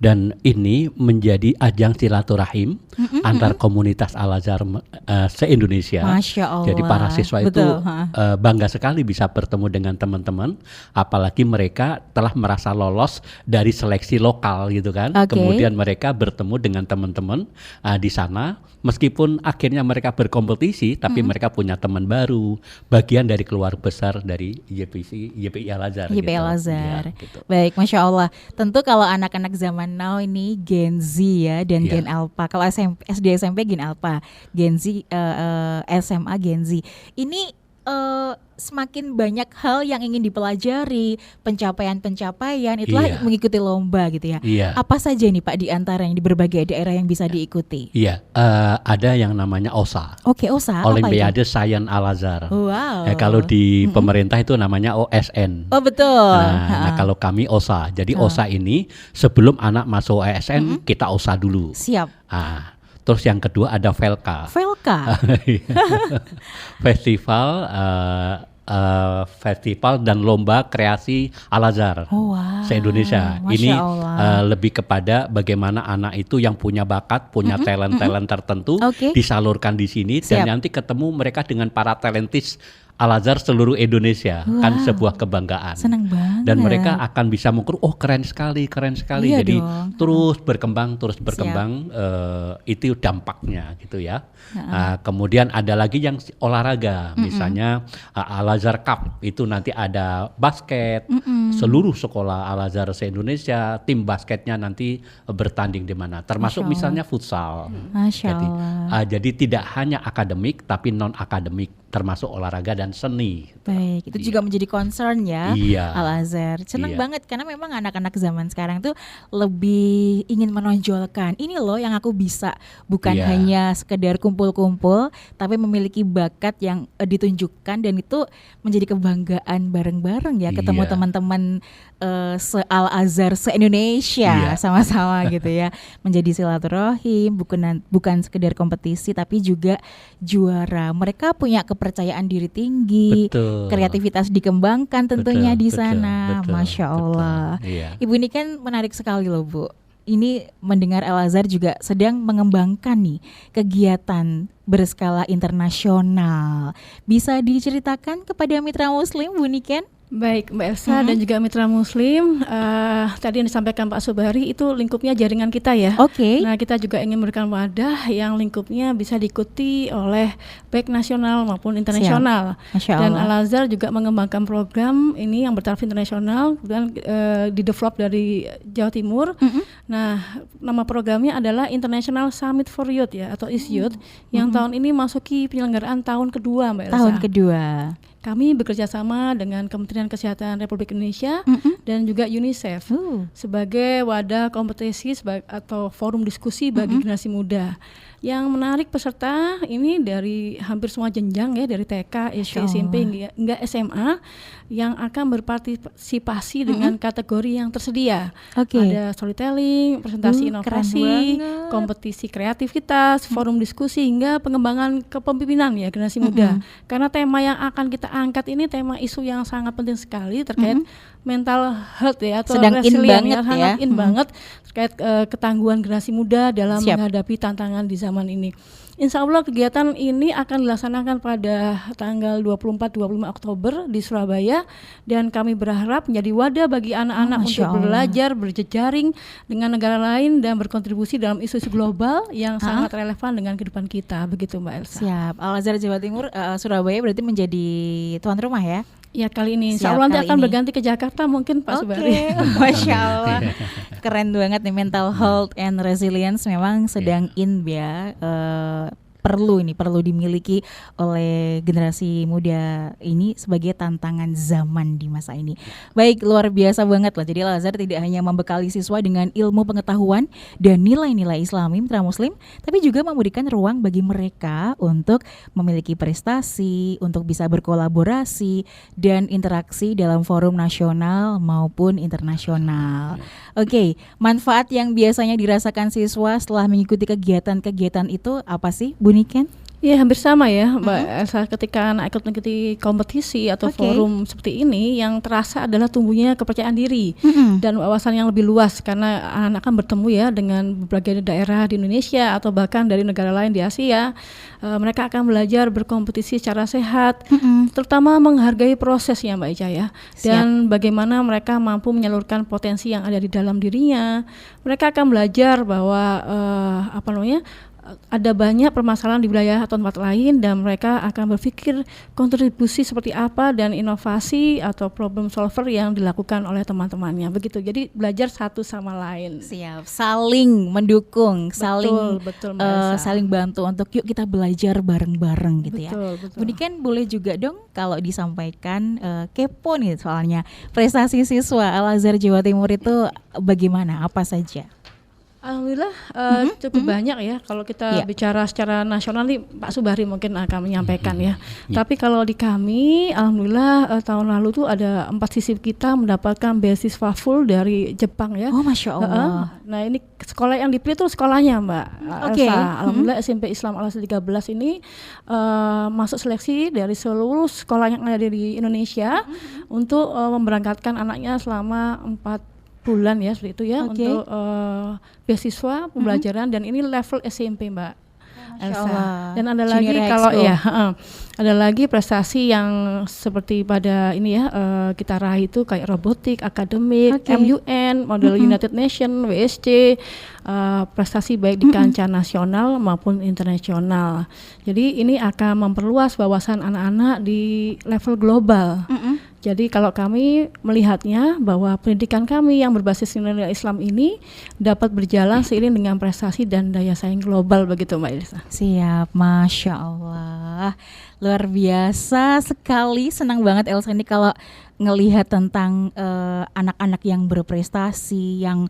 B: Dan ini menjadi ajang silaturahim antar komunitas Al-Azhar se-Indonesia.
A: Masya Allah.
B: Jadi para siswa itu
A: Betul,
B: bangga sekali bisa bertemu dengan teman-teman, apalagi mereka telah merasa lolos dari seleksi lokal gitu kan.
A: Oke.
B: Kemudian mereka bertemu dengan teman-teman di sana, meskipun akhirnya mereka berkompetisi, tapi mereka punya teman baru, bagian dari keluarga besar dari YPI Al-Azhar.
A: YPI Al-Azhar.
B: Ya, gitu.
A: Baik, Masya Allah. Tentu kalau anak-anak zaman now ini Gen Z ya dan
B: Iya.
A: Gen Alpha. Kalau SD SMP Gen Alpha, Gen Z SMA Gen Z. Ini semakin banyak hal yang ingin dipelajari, pencapaian-pencapaian itulah
B: Iya.
A: mengikuti lomba gitu ya.
B: Iya.
A: Apa saja nih Pak di antara yang di berbagai daerah yang bisa diikuti?
B: Iya, ada yang namanya OSA,
A: Oke, OSA apa itu?
B: Olimpiade Sains Al-Azhar.
A: Wow.
B: Kalau di pemerintah itu namanya OSN.
A: Oh betul.
B: Nah, kalau kami OSA. Jadi OSA ini sebelum anak masuk OSN kita OSA dulu.
A: Siap.
B: Terus yang kedua ada VELKA.
A: Velka.
B: Festival dan lomba kreasi Al-Azhar
A: Oh, wow.
B: se-Indonesia.
A: Masya
B: Ini
A: Allah.
B: lebih kepada bagaimana anak itu yang punya bakat, punya talent-talent tertentu
A: Oke.
B: disalurkan di sini
A: Siap.
B: dan nanti ketemu mereka dengan para talentis Al-Azhar seluruh Indonesia. Kan sebuah kebanggaan.
A: Senang banget.
B: Dan mereka akan bisa mengukur, oh keren sekali.
A: Iya
B: Jadi
A: dong.
B: terus berkembang. Itu dampaknya gitu ya. Kemudian ada lagi yang olahraga, misalnya Al-Azhar Cup, itu nanti ada basket, seluruh sekolah Al-Azhar se-Indonesia, tim basketnya nanti bertanding di mana, termasuk
A: Masya
B: misalnya futsal.
A: Masya Allah.
B: Jadi tidak hanya akademik, tapi non-akademik, termasuk olahraga dan seni.
A: Baik, itu juga menjadi concern ya
B: Iya.
A: Al-Azhar. Senang
B: Iya.
A: banget karena memang anak-anak zaman sekarang tuh lebih ingin menonjolkan. Ini loh yang aku bisa, bukan
B: Iya.
A: hanya sekedar kumpul-kumpul, tapi memiliki bakat yang ditunjukkan dan itu menjadi kebanggaan bareng-bareng ya. Ketemu
B: Iya.
A: teman-teman se-Al-Azhar se-Indonesia
B: Iya.
A: sama-sama gitu ya. Menjadi silaturahim, bukan sekedar kompetisi tapi juga juara. Mereka punya kepercayaan diri tinggi,
B: Betul.
A: kreativitas dikembangkan tentunya
B: Betul,
A: di
B: betul,
A: sana.
B: betul,
A: Masya Allah.
B: betul, iya.
A: Ibu ini kan menarik sekali loh Bu. Ini mendengar Al-Azhar juga sedang mengembangkan nih kegiatan berskala internasional. Bisa diceritakan kepada mitra Muslim Bu Niken?
C: Baik, Mbak Elsa dan juga Mitra Muslim, tadi yang disampaikan Pak Subari itu lingkupnya jaringan kita ya.
A: Oke.
C: Nah, kita juga ingin memberikan wadah yang lingkupnya bisa diikuti oleh baik nasional maupun internasional.
A: Masya
C: Dan
A: Allah.
C: Al-Azhar juga mengembangkan program ini yang bertaraf internasional, kemudian didevelop dari Jawa Timur. Nah, nama programnya adalah International Summit for Youth ya, atau ISYouth, yang tahun ini masuki penyelenggaraan tahun kedua, Mbak Elsa.
A: Tahun kedua.
C: kami bekerja sama dengan Kementerian Kesehatan Republik Indonesia dan juga UNICEF sebagai wadah kompetisi atau forum diskusi bagi generasi muda. Yang menarik peserta ini dari hampir semua jenjang ya, dari TK, SD, SMP hingga SMA yang akan berpartisipasi dengan kategori yang tersedia. Ada storytelling, presentasi inovasi, kompetisi kreativitas, forum diskusi hingga pengembangan kepemimpinan ya generasi muda. Karena tema yang akan kita angkat ini tema isu yang sangat penting sekali terkait mental health ya, atau resilient, sangat in banget terkait ketangguhan generasi muda dalam menghadapi tantangan di zaman ini. Insya Allah kegiatan ini akan dilaksanakan pada tanggal 24-25 Oktober di Surabaya, dan kami berharap menjadi wadah bagi anak-anak untuk belajar, berjejaring dengan negara lain dan berkontribusi dalam isu-isu global yang sangat relevan dengan kehidupan kita. Begitu Mbak Elsa.
A: Siap. Al-Azhar Jawa Timur, Surabaya berarti menjadi tuan rumah ya?
C: Ya, kali ini insya Allah nanti akan berganti ke Jakarta mungkin Pak Subari.
A: Masya Allah. Keren banget nih, mental health and resilience memang sedang in ya. Perlu dimiliki oleh generasi muda ini sebagai tantangan zaman di masa ini. Baik, luar biasa banget loh. Jadi Al-Azhar tidak hanya membekali siswa dengan ilmu pengetahuan dan nilai-nilai Islami mitra muslim, tapi juga memberikan ruang bagi mereka untuk memiliki prestasi, untuk bisa berkolaborasi dan interaksi dalam forum nasional maupun internasional. Oke, manfaat yang biasanya dirasakan siswa setelah mengikuti kegiatan-kegiatan itu apa sih, Bu Niken?
C: Ya, hampir sama ya Mbak Elsa, ketika anak ikut mengikuti kompetisi atau forum seperti ini, yang terasa adalah tumbuhnya kepercayaan diri dan wawasan yang lebih luas, karena anak akan bertemu ya dengan berbagai daerah di Indonesia atau bahkan dari negara lain di Asia. Mereka akan belajar berkompetisi secara sehat, terutama menghargai prosesnya Mbak Ica ya, dan bagaimana mereka mampu menyalurkan potensi yang ada di dalam dirinya. Mereka akan belajar bahwa ada banyak permasalahan di wilayah atau tempat lain, dan mereka akan berpikir kontribusi seperti apa dan inovasi atau problem solver yang dilakukan oleh teman-temannya. Begitu. Jadi belajar satu sama lain.
A: Siap. Saling mendukung,
C: betul,
A: saling bantu untuk yuk kita belajar bareng-bareng gitu
C: betul.
A: Bu Niken, boleh juga dong kalau disampaikan, kepo nih soalnya, prestasi siswa Al-Azhar Jawa Timur itu bagaimana, apa saja?
C: Alhamdulillah cukup banyak ya. Kalau kita bicara secara nasional nih Pak Subari mungkin akan menyampaikan ya. Tapi kalau di kami, alhamdulillah tahun lalu tuh ada 4 siswa kita mendapatkan beasiswa full dari Jepang ya.
A: Oh, Masya Allah.
C: Nah, ini sekolah yang dipilih tuh sekolahnya Mbak Elsa. Alhamdulillah SMP Islam Al-Azhar 13 ini masuk seleksi dari seluruh sekolah yang ada di Indonesia untuk memberangkatkan anaknya selama 4 bulan ya, seperti itu ya, untuk beasiswa pembelajaran, dan ini level SMP Mbak Elsa. Dan ada lagi kalau ada lagi prestasi yang seperti pada ini ya, kita raih itu kayak robotik, akademik, MUN, model United Nation, WSC, prestasi baik di kancah nasional maupun internasional. Jadi ini akan memperluas wawasan anak-anak di level global. Jadi kalau kami melihatnya bahwa pendidikan kami yang berbasis nilai Islam ini dapat berjalan seiring dengan prestasi dan daya saing global, begitu Mbak Elsa.
A: Siap, Masya Allah. Luar biasa sekali, senang banget Elsa ini kalau ngelihat tentang anak-anak yang berprestasi, yang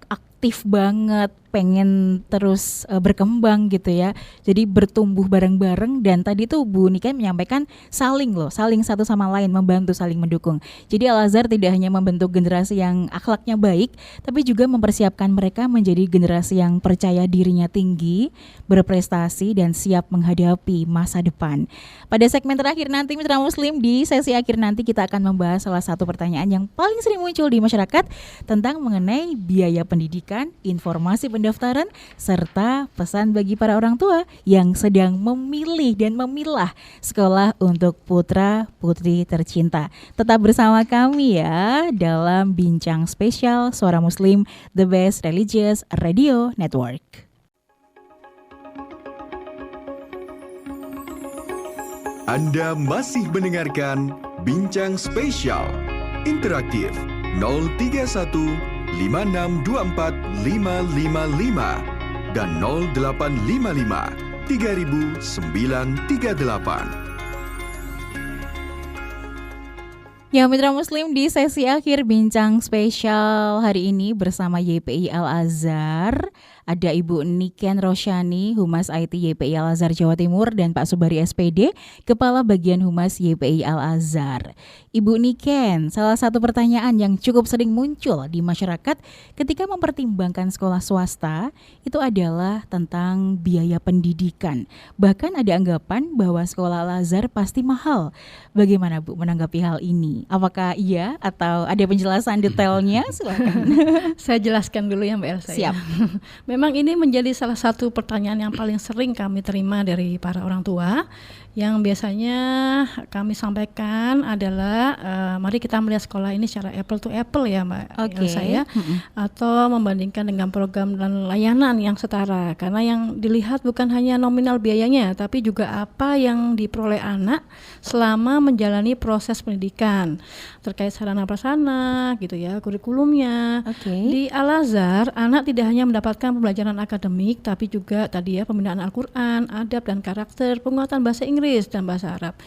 A: aktif banget, pengen terus berkembang gitu ya. Jadi bertumbuh bareng-bareng, dan tadi tuh Bu Niken menyampaikan saling satu sama lain, membantu, saling mendukung. Jadi Al-Azhar tidak hanya membentuk generasi yang akhlaknya baik, tapi juga mempersiapkan mereka menjadi generasi yang percaya dirinya tinggi, berprestasi, dan siap menghadapi masa depan. Pada segmen terakhir nanti mitra muslim, di sesi akhir nanti kita akan membahas salah satu pertanyaan yang paling sering muncul di masyarakat tentang mengenai biaya pendidikan, informasi pendaftaran, serta pesan bagi para orang tua yang sedang memilih dan memilah sekolah untuk putra putri tercinta. Tetap bersama kami ya dalam Bincang Spesial Suara Muslim, The Best Religious Radio Network.
D: Anda masih mendengarkan Bincang Spesial Interaktif 031 5624 555 dan 0855 3938.
A: Ya, Mitra Muslim, di sesi akhir bincang spesial hari ini bersama YPI Al-Azhar, ada Ibu Niken Rosyani, Humas IT YPI Al-Azhar Jawa Timur, dan Pak Subari SPD, Kepala Bagian Humas YPI Al-Azhar. Ibu Niken, salah satu pertanyaan yang cukup sering muncul di masyarakat ketika mempertimbangkan sekolah swasta itu adalah tentang biaya pendidikan. Bahkan ada anggapan bahwa sekolah Al-Azhar pasti mahal. Bagaimana Bu menanggapi hal ini? Apakah iya atau ada penjelasan detailnya? Silakan.
C: Saya jelaskan dulu ya Mbak Elsa.
A: Siap.
C: Memang ini menjadi salah satu pertanyaan yang paling sering kami terima dari para orang tua. Yang biasanya kami sampaikan adalah mari kita melihat sekolah ini secara apple to apple ya Mbak Elsa ya. Atau membandingkan dengan program dan layanan yang setara. Karena yang dilihat bukan hanya nominal biayanya, tapi juga apa yang diperoleh anak selama menjalani proses pendidikan. Terkait sarana prasarana gitu ya, kurikulumnya. Di Al-Azhar, anak tidak hanya mendapatkan pembelajaran akademik, tapi juga tadi ya pembinaan Al-Quran, adab dan karakter, penguatan bahasa Inggris dan bahasa Arab,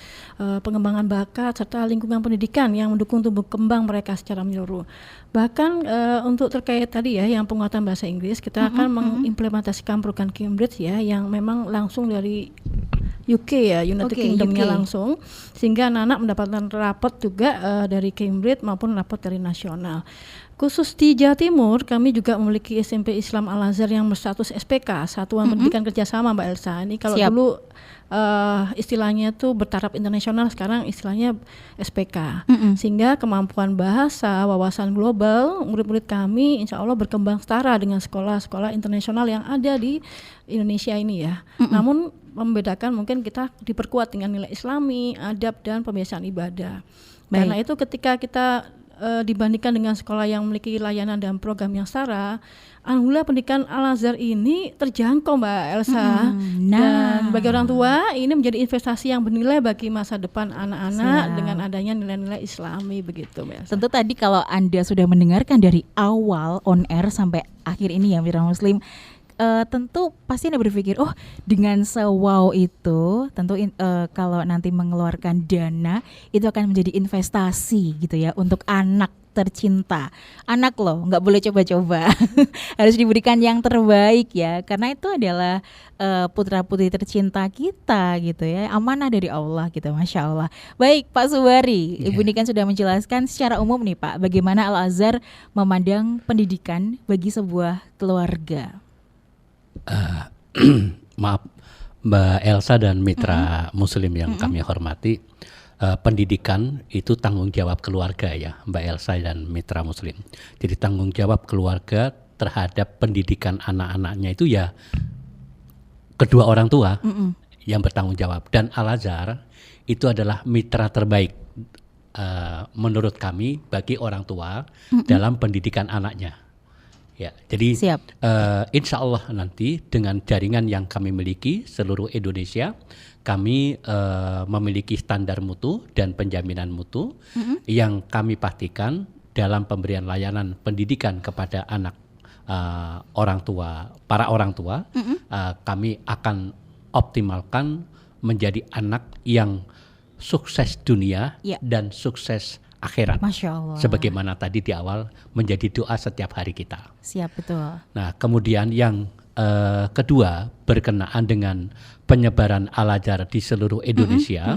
C: pengembangan bakat serta lingkungan pendidikan yang mendukung tumbuh kembang mereka secara menyeluruh. Bahkan untuk terkait tadi ya yang penguatan bahasa Inggris, kita akan mengimplementasikan program Cambridge ya yang memang langsung dari UK ya, United Kingdomnya langsung, sehingga anak-anak mendapatkan rapot juga dari Cambridge maupun rapot dari nasional. Khusus di Jawa Timur, kami juga memiliki SMP Islam Al-Azhar yang berstatus SPK, Satuan Pendidikan Kerjasama Mbak Elsa. Ini kalau dulu istilahnya tuh bertaraf internasional, sekarang istilahnya SPK. Sehingga kemampuan bahasa, wawasan global, murid-murid kami insya Allah berkembang setara dengan sekolah-sekolah internasional yang ada di Indonesia ini ya. Namun membedakan mungkin kita diperkuat dengan nilai Islami, adab dan pembiasaan ibadah. Karena itu ketika kita dibandingkan dengan sekolah yang memiliki layanan dan program yang setara, alhamdulillah pendidikan Al-Azhar ini terjangkau Mbak Elsa. Dan bagi orang tua ini menjadi investasi yang bernilai bagi masa depan anak-anak dengan adanya nilai-nilai Islami begitu Mbak Elsa.
A: Tentu tadi kalau Anda sudah mendengarkan dari awal on air sampai akhir ini ya Mitra Muslim, tentu pasti Anda berpikir, oh dengan se-wow itu tentu kalau nanti mengeluarkan dana itu akan menjadi investasi gitu ya untuk anak tercinta. Anak loh, nggak boleh coba-coba. Harus diberikan yang terbaik ya, karena itu adalah putra-putri tercinta kita gitu ya, amanah dari Allah gitu, Masya Allah. Baik Pak Subari, Ibu Niken sudah menjelaskan secara umum nih Pak, bagaimana Al-Azhar memandang pendidikan bagi sebuah keluarga.
B: Maaf Mbak Elsa dan Mitra Muslim yang kami hormati, pendidikan itu tanggung jawab keluarga ya Mbak Elsa dan Mitra Muslim. Jadi tanggung jawab keluarga terhadap pendidikan anak-anaknya itu ya kedua orang tua yang bertanggung jawab. Dan Al-Azhar itu adalah mitra terbaik menurut kami bagi orang tua dalam pendidikan anaknya. Ya, jadi insya Allah nanti dengan jaringan yang kami miliki seluruh Indonesia, kami memiliki standar mutu dan penjaminan mutu yang kami pastikan dalam pemberian layanan pendidikan kepada anak para orang tua, kami akan optimalkan menjadi anak yang sukses dunia dan sukses akhirat.
A: Masya Allah.
B: Sebagaimana tadi di awal menjadi doa setiap hari kita.
A: Siap, betul.
B: Nah, kemudian yang kedua berkenaan dengan penyebaran Al-Azhar di seluruh Indonesia,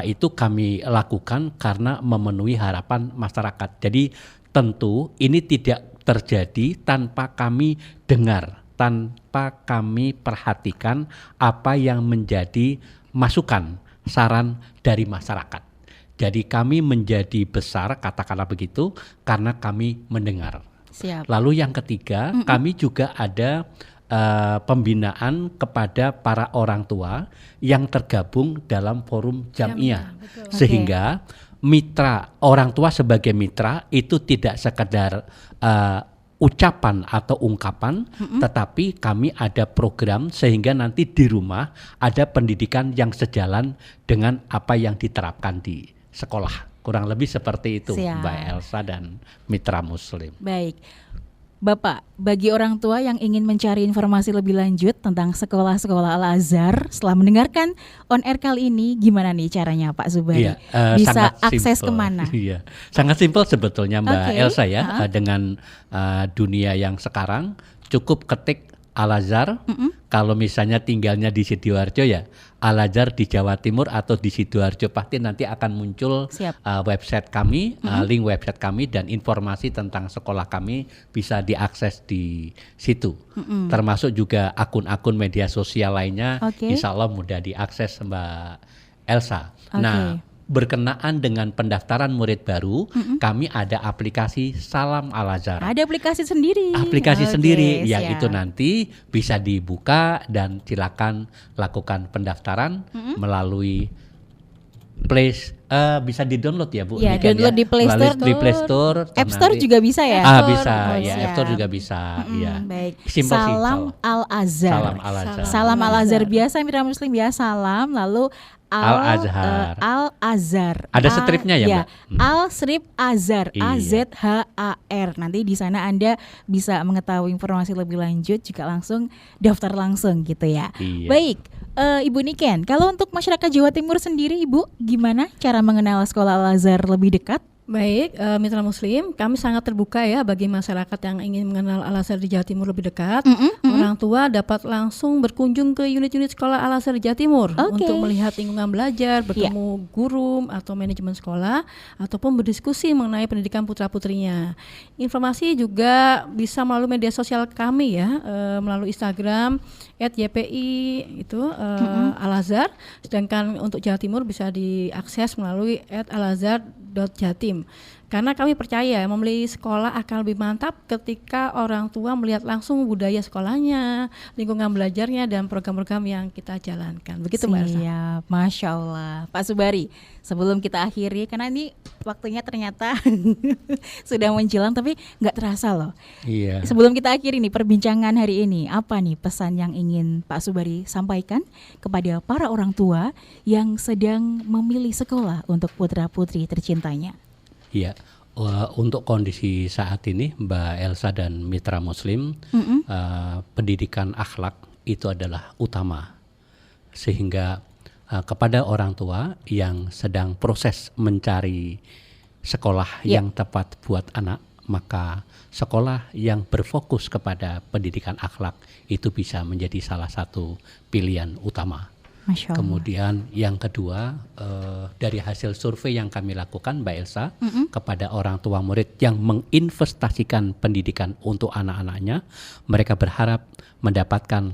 B: itu kami lakukan karena memenuhi harapan masyarakat. Jadi tentu ini tidak terjadi tanpa kami dengar, tanpa kami perhatikan apa yang menjadi masukan, saran dari masyarakat. Jadi kami menjadi besar, katakanlah begitu, karena kami mendengar.
A: Siap.
B: Lalu yang ketiga, kami juga ada pembinaan kepada para orang tua yang tergabung dalam forum Jamiah. Sehingga mitra, orang tua sebagai mitra itu tidak sekedar ucapan atau ungkapan, tetapi kami ada program sehingga nanti di rumah ada pendidikan yang sejalan dengan apa yang diterapkan di sekolah. Kurang lebih seperti itu Mbak Elsa dan Mitra Muslim.
A: Baik. Bapak, bagi orang tua yang ingin mencari informasi lebih lanjut tentang sekolah-sekolah Al-Azhar, setelah mendengarkan on air kali ini, gimana nih caranya Pak Subari?
B: Iya,
A: Bisa
B: sangat
A: akses
B: simple.
A: kemana?
B: Iya, sangat simpel sebetulnya Mbak
A: Oke.
B: Elsa ya. Dengan dunia yang sekarang, cukup ketik Al-Azhar. Kalau misalnya tinggalnya di Sidoarjo ya, Al-Azhar di Jawa Timur atau di Sidoarjo, pasti nanti akan muncul
A: Siap.
B: website kami, link website kami, dan informasi tentang sekolah kami bisa diakses di situ. Termasuk juga akun-akun media sosial lainnya,
A: Oke.
B: insya Allah mudah diakses Mbak Elsa.
A: Oke.
B: Nah, berkenaan dengan pendaftaran murid baru, kami ada aplikasi Salam Al-Azhar.
A: Ada aplikasi sendiri.
B: Aplikasi
A: Oke,
B: sendiri yang
A: siap.
B: itu nanti bisa dibuka dan silakan lakukan pendaftaran melalui bisa di-download ya Bu.
A: Ya,
B: Ini kan
A: download di Play
B: Melalui
A: Store.
B: di Play Store.
A: App Store
B: nanti-
A: juga bisa ya?
B: Bisa
A: Oh,
B: ya, App Store
A: siap.
B: juga bisa. Ya.
A: Baik.
B: Simpel sih,
A: Salam Al-Azhar.
B: Salam Al-Azhar.
A: Salam Al-Azhar biasa Mitra Muslim ya, salam lalu
B: Al-Azhar.
A: Al-Azhar.
B: Ada stripnya ya, Mbak?
A: Al-Strip Azhar,
B: Iya.
A: AZHAR. Nanti di sana Anda bisa mengetahui informasi lebih lanjut juga langsung daftar langsung gitu ya.
B: Iya.
A: Baik, Ibu Niken, kalau untuk masyarakat Jawa Timur sendiri Ibu, gimana cara mengenal sekolah Al-Azhar lebih dekat?
C: Baik, Mitra Muslim, kami sangat terbuka ya bagi masyarakat yang ingin mengenal Al-Azhar di Jawa Timur lebih dekat. Orang tua dapat langsung berkunjung ke unit-unit sekolah Al-Azhar di Jawa Timur
A: Oke.
C: untuk melihat lingkungan belajar, bertemu guru atau manajemen sekolah, ataupun berdiskusi mengenai pendidikan putra-putrinya. Informasi juga bisa melalui media sosial kami ya, melalui Instagram @ypi itu Al-Azhar. Sedangkan untuk Jawa Timur bisa diakses melalui @alazhar.jatim. Karena kami percaya memilih sekolah akan lebih mantap ketika orang tua melihat langsung budaya sekolahnya, lingkungan belajarnya, dan program-program yang kita jalankan. Begitu Mbak Elsa.
A: Siap, Masya Allah. Pak Subari, sebelum kita akhiri, karena ini waktunya ternyata sudah menjelang tapi nggak terasa loh.
B: Iya.
A: Sebelum kita akhiri nih perbincangan hari ini, apa nih pesan yang ingin Pak Subari sampaikan kepada para orang tua yang sedang memilih sekolah untuk putra-putri tercintanya?
B: Iya, untuk kondisi saat ini Mbak Elsa dan Mitra Muslim, pendidikan akhlak itu adalah utama. Sehingga kepada orang tua yang sedang proses mencari sekolah yang tepat buat anak, maka sekolah yang berfokus kepada pendidikan akhlak itu bisa menjadi salah satu pilihan utama.
A: Masya Allah.
B: Kemudian yang kedua, dari hasil survei yang kami lakukan Mbak Elsa kepada orang tua murid yang menginvestasikan pendidikan untuk anak-anaknya, mereka berharap mendapatkan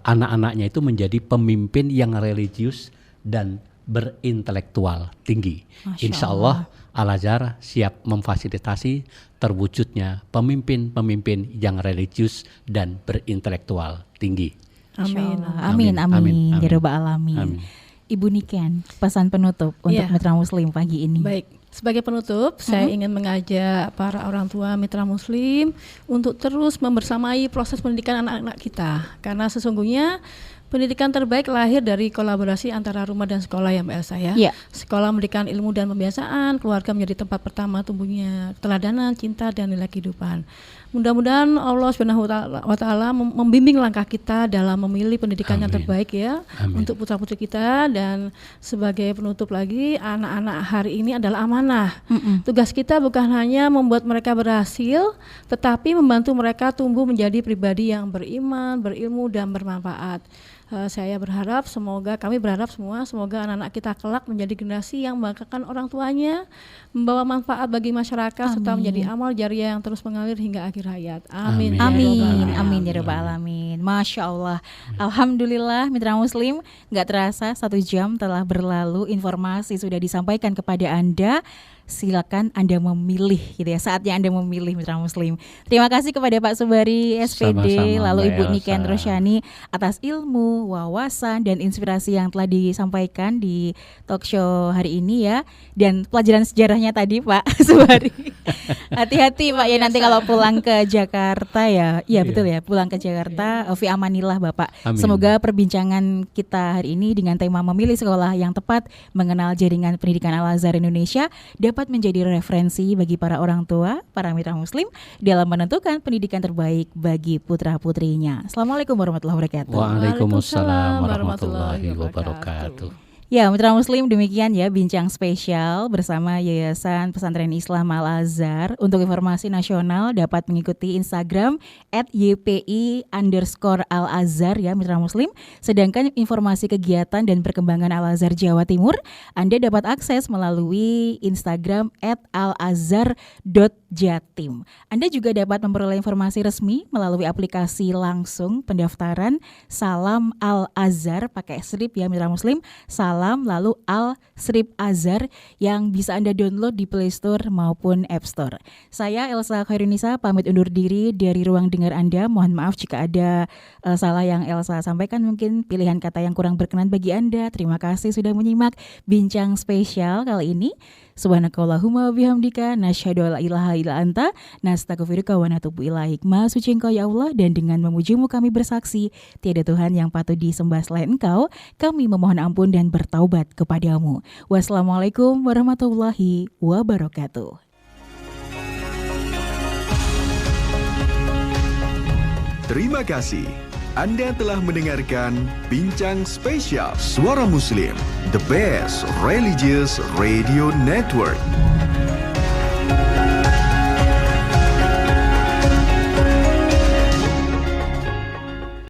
B: anak-anaknya itu menjadi pemimpin yang religius dan berintelektual tinggi.
A: Masya
B: Insya Allah Al-Azhar siap memfasilitasi terwujudnya pemimpin-pemimpin yang religius dan berintelektual tinggi.
C: Amin.
A: Amin, amin, ya Rabbal
B: Amin.
A: alamin. Ibu Niken, pesan penutup untuk
C: Iya.
A: Mitra Muslim pagi ini.
C: Baik, sebagai penutup, saya ingin mengajak para orang tua Mitra Muslim untuk terus membersamai proses pendidikan anak-anak kita. Karena sesungguhnya pendidikan terbaik lahir dari kolaborasi antara rumah dan sekolah ya Mbak Elsa ya.
A: Iya.
C: Sekolah memberikan ilmu dan pembiasaan, keluarga menjadi tempat pertama tumbuhnya keteladanan, cinta, dan nilai kehidupan. Mudah-mudahan Allah SWT membimbing langkah kita dalam memilih pendidikan yang
B: Amin.
C: terbaik ya
B: Amin.
C: untuk putra-putri kita. Dan sebagai penutup lagi, anak-anak hari ini adalah amanah. Tugas kita bukan hanya membuat mereka berhasil, tetapi membantu mereka tumbuh menjadi pribadi yang beriman, berilmu, dan bermanfaat. Kami berharap semua, semoga anak-anak kita kelak menjadi generasi yang membanggakan orang tuanya, membawa manfaat bagi masyarakat, serta menjadi amal jariah yang terus mengalir hingga akhir hayat. Amin.
A: Amin,
B: Amin.
A: amin ya Rabbal alamin. Masya Allah. Alhamdulillah Mitra Muslim, nggak terasa 1 jam telah berlalu, informasi sudah disampaikan kepada Anda. Silakan Anda memilih gitu ya, saatnya Anda memilih Mitra Muslim. Terima kasih kepada Pak Subari SPD,
B: Sama-sama,
A: lalu
B: Mbak
A: Ibu
B: Elsa.
A: Niken Rosyani atas ilmu, wawasan, dan inspirasi yang telah disampaikan di talk show hari ini ya. Dan pelajaran sejarahnya tadi Pak Subari. Hati-hati Pak ya nanti kalau pulang ke Jakarta ya. Iya betul ya, pulang ke Jakarta. Fi amanillah Bapak.
B: Amin.
A: Semoga perbincangan kita hari ini dengan tema memilih sekolah yang tepat, mengenal jaringan pendidikan Al-Azhar Indonesia dapat dapat menjadi referensi bagi para orang tua, para mitra muslim dalam menentukan pendidikan terbaik bagi putra-putrinya. Assalamualaikum warahmatullahi wabarakatuh.
B: Waalaikumsalam warahmatullahi wabarakatuh.
A: Ya, mitra muslim, demikian ya bincang spesial bersama Yayasan Pesantren Islam Al-Azhar. Untuk informasi nasional dapat mengikuti Instagram @ypi_Al-Azhar ya mitra muslim. Sedangkan informasi kegiatan dan perkembangan Al-Azhar Jawa Timur Anda dapat akses melalui Instagram @alazhar.jatim. Anda juga dapat memperoleh informasi resmi melalui aplikasi langsung pendaftaran Salam Al-Azhar, pakai strip ya mitra muslim, Salam lalu Al-Azhar yang bisa Anda download di Play Store maupun App Store. Saya Elsa Khairunisa pamit undur diri dari ruang dengar Anda. Mohon maaf jika ada salah yang Elsa sampaikan, mungkin pilihan kata yang kurang berkenan bagi Anda. Terima kasih sudah menyimak bincang spesial kali ini. Subhanakallahumma wa bihamdika nasyhadu alla ilaha illa anta nastaghfiruka wa natubu ilaik. Maha suci Engkau ya Allah, dan dengan memujimu kami bersaksi tiada Tuhan yang patut disembah selain Engkau. Kami memohon ampun dan bertaubat kepadamu. Wassalamualaikum warahmatullahi wabarakatuh.
D: Terima kasih. Anda telah mendengarkan Bincang Spesial Suara Muslim, the best religious radio network.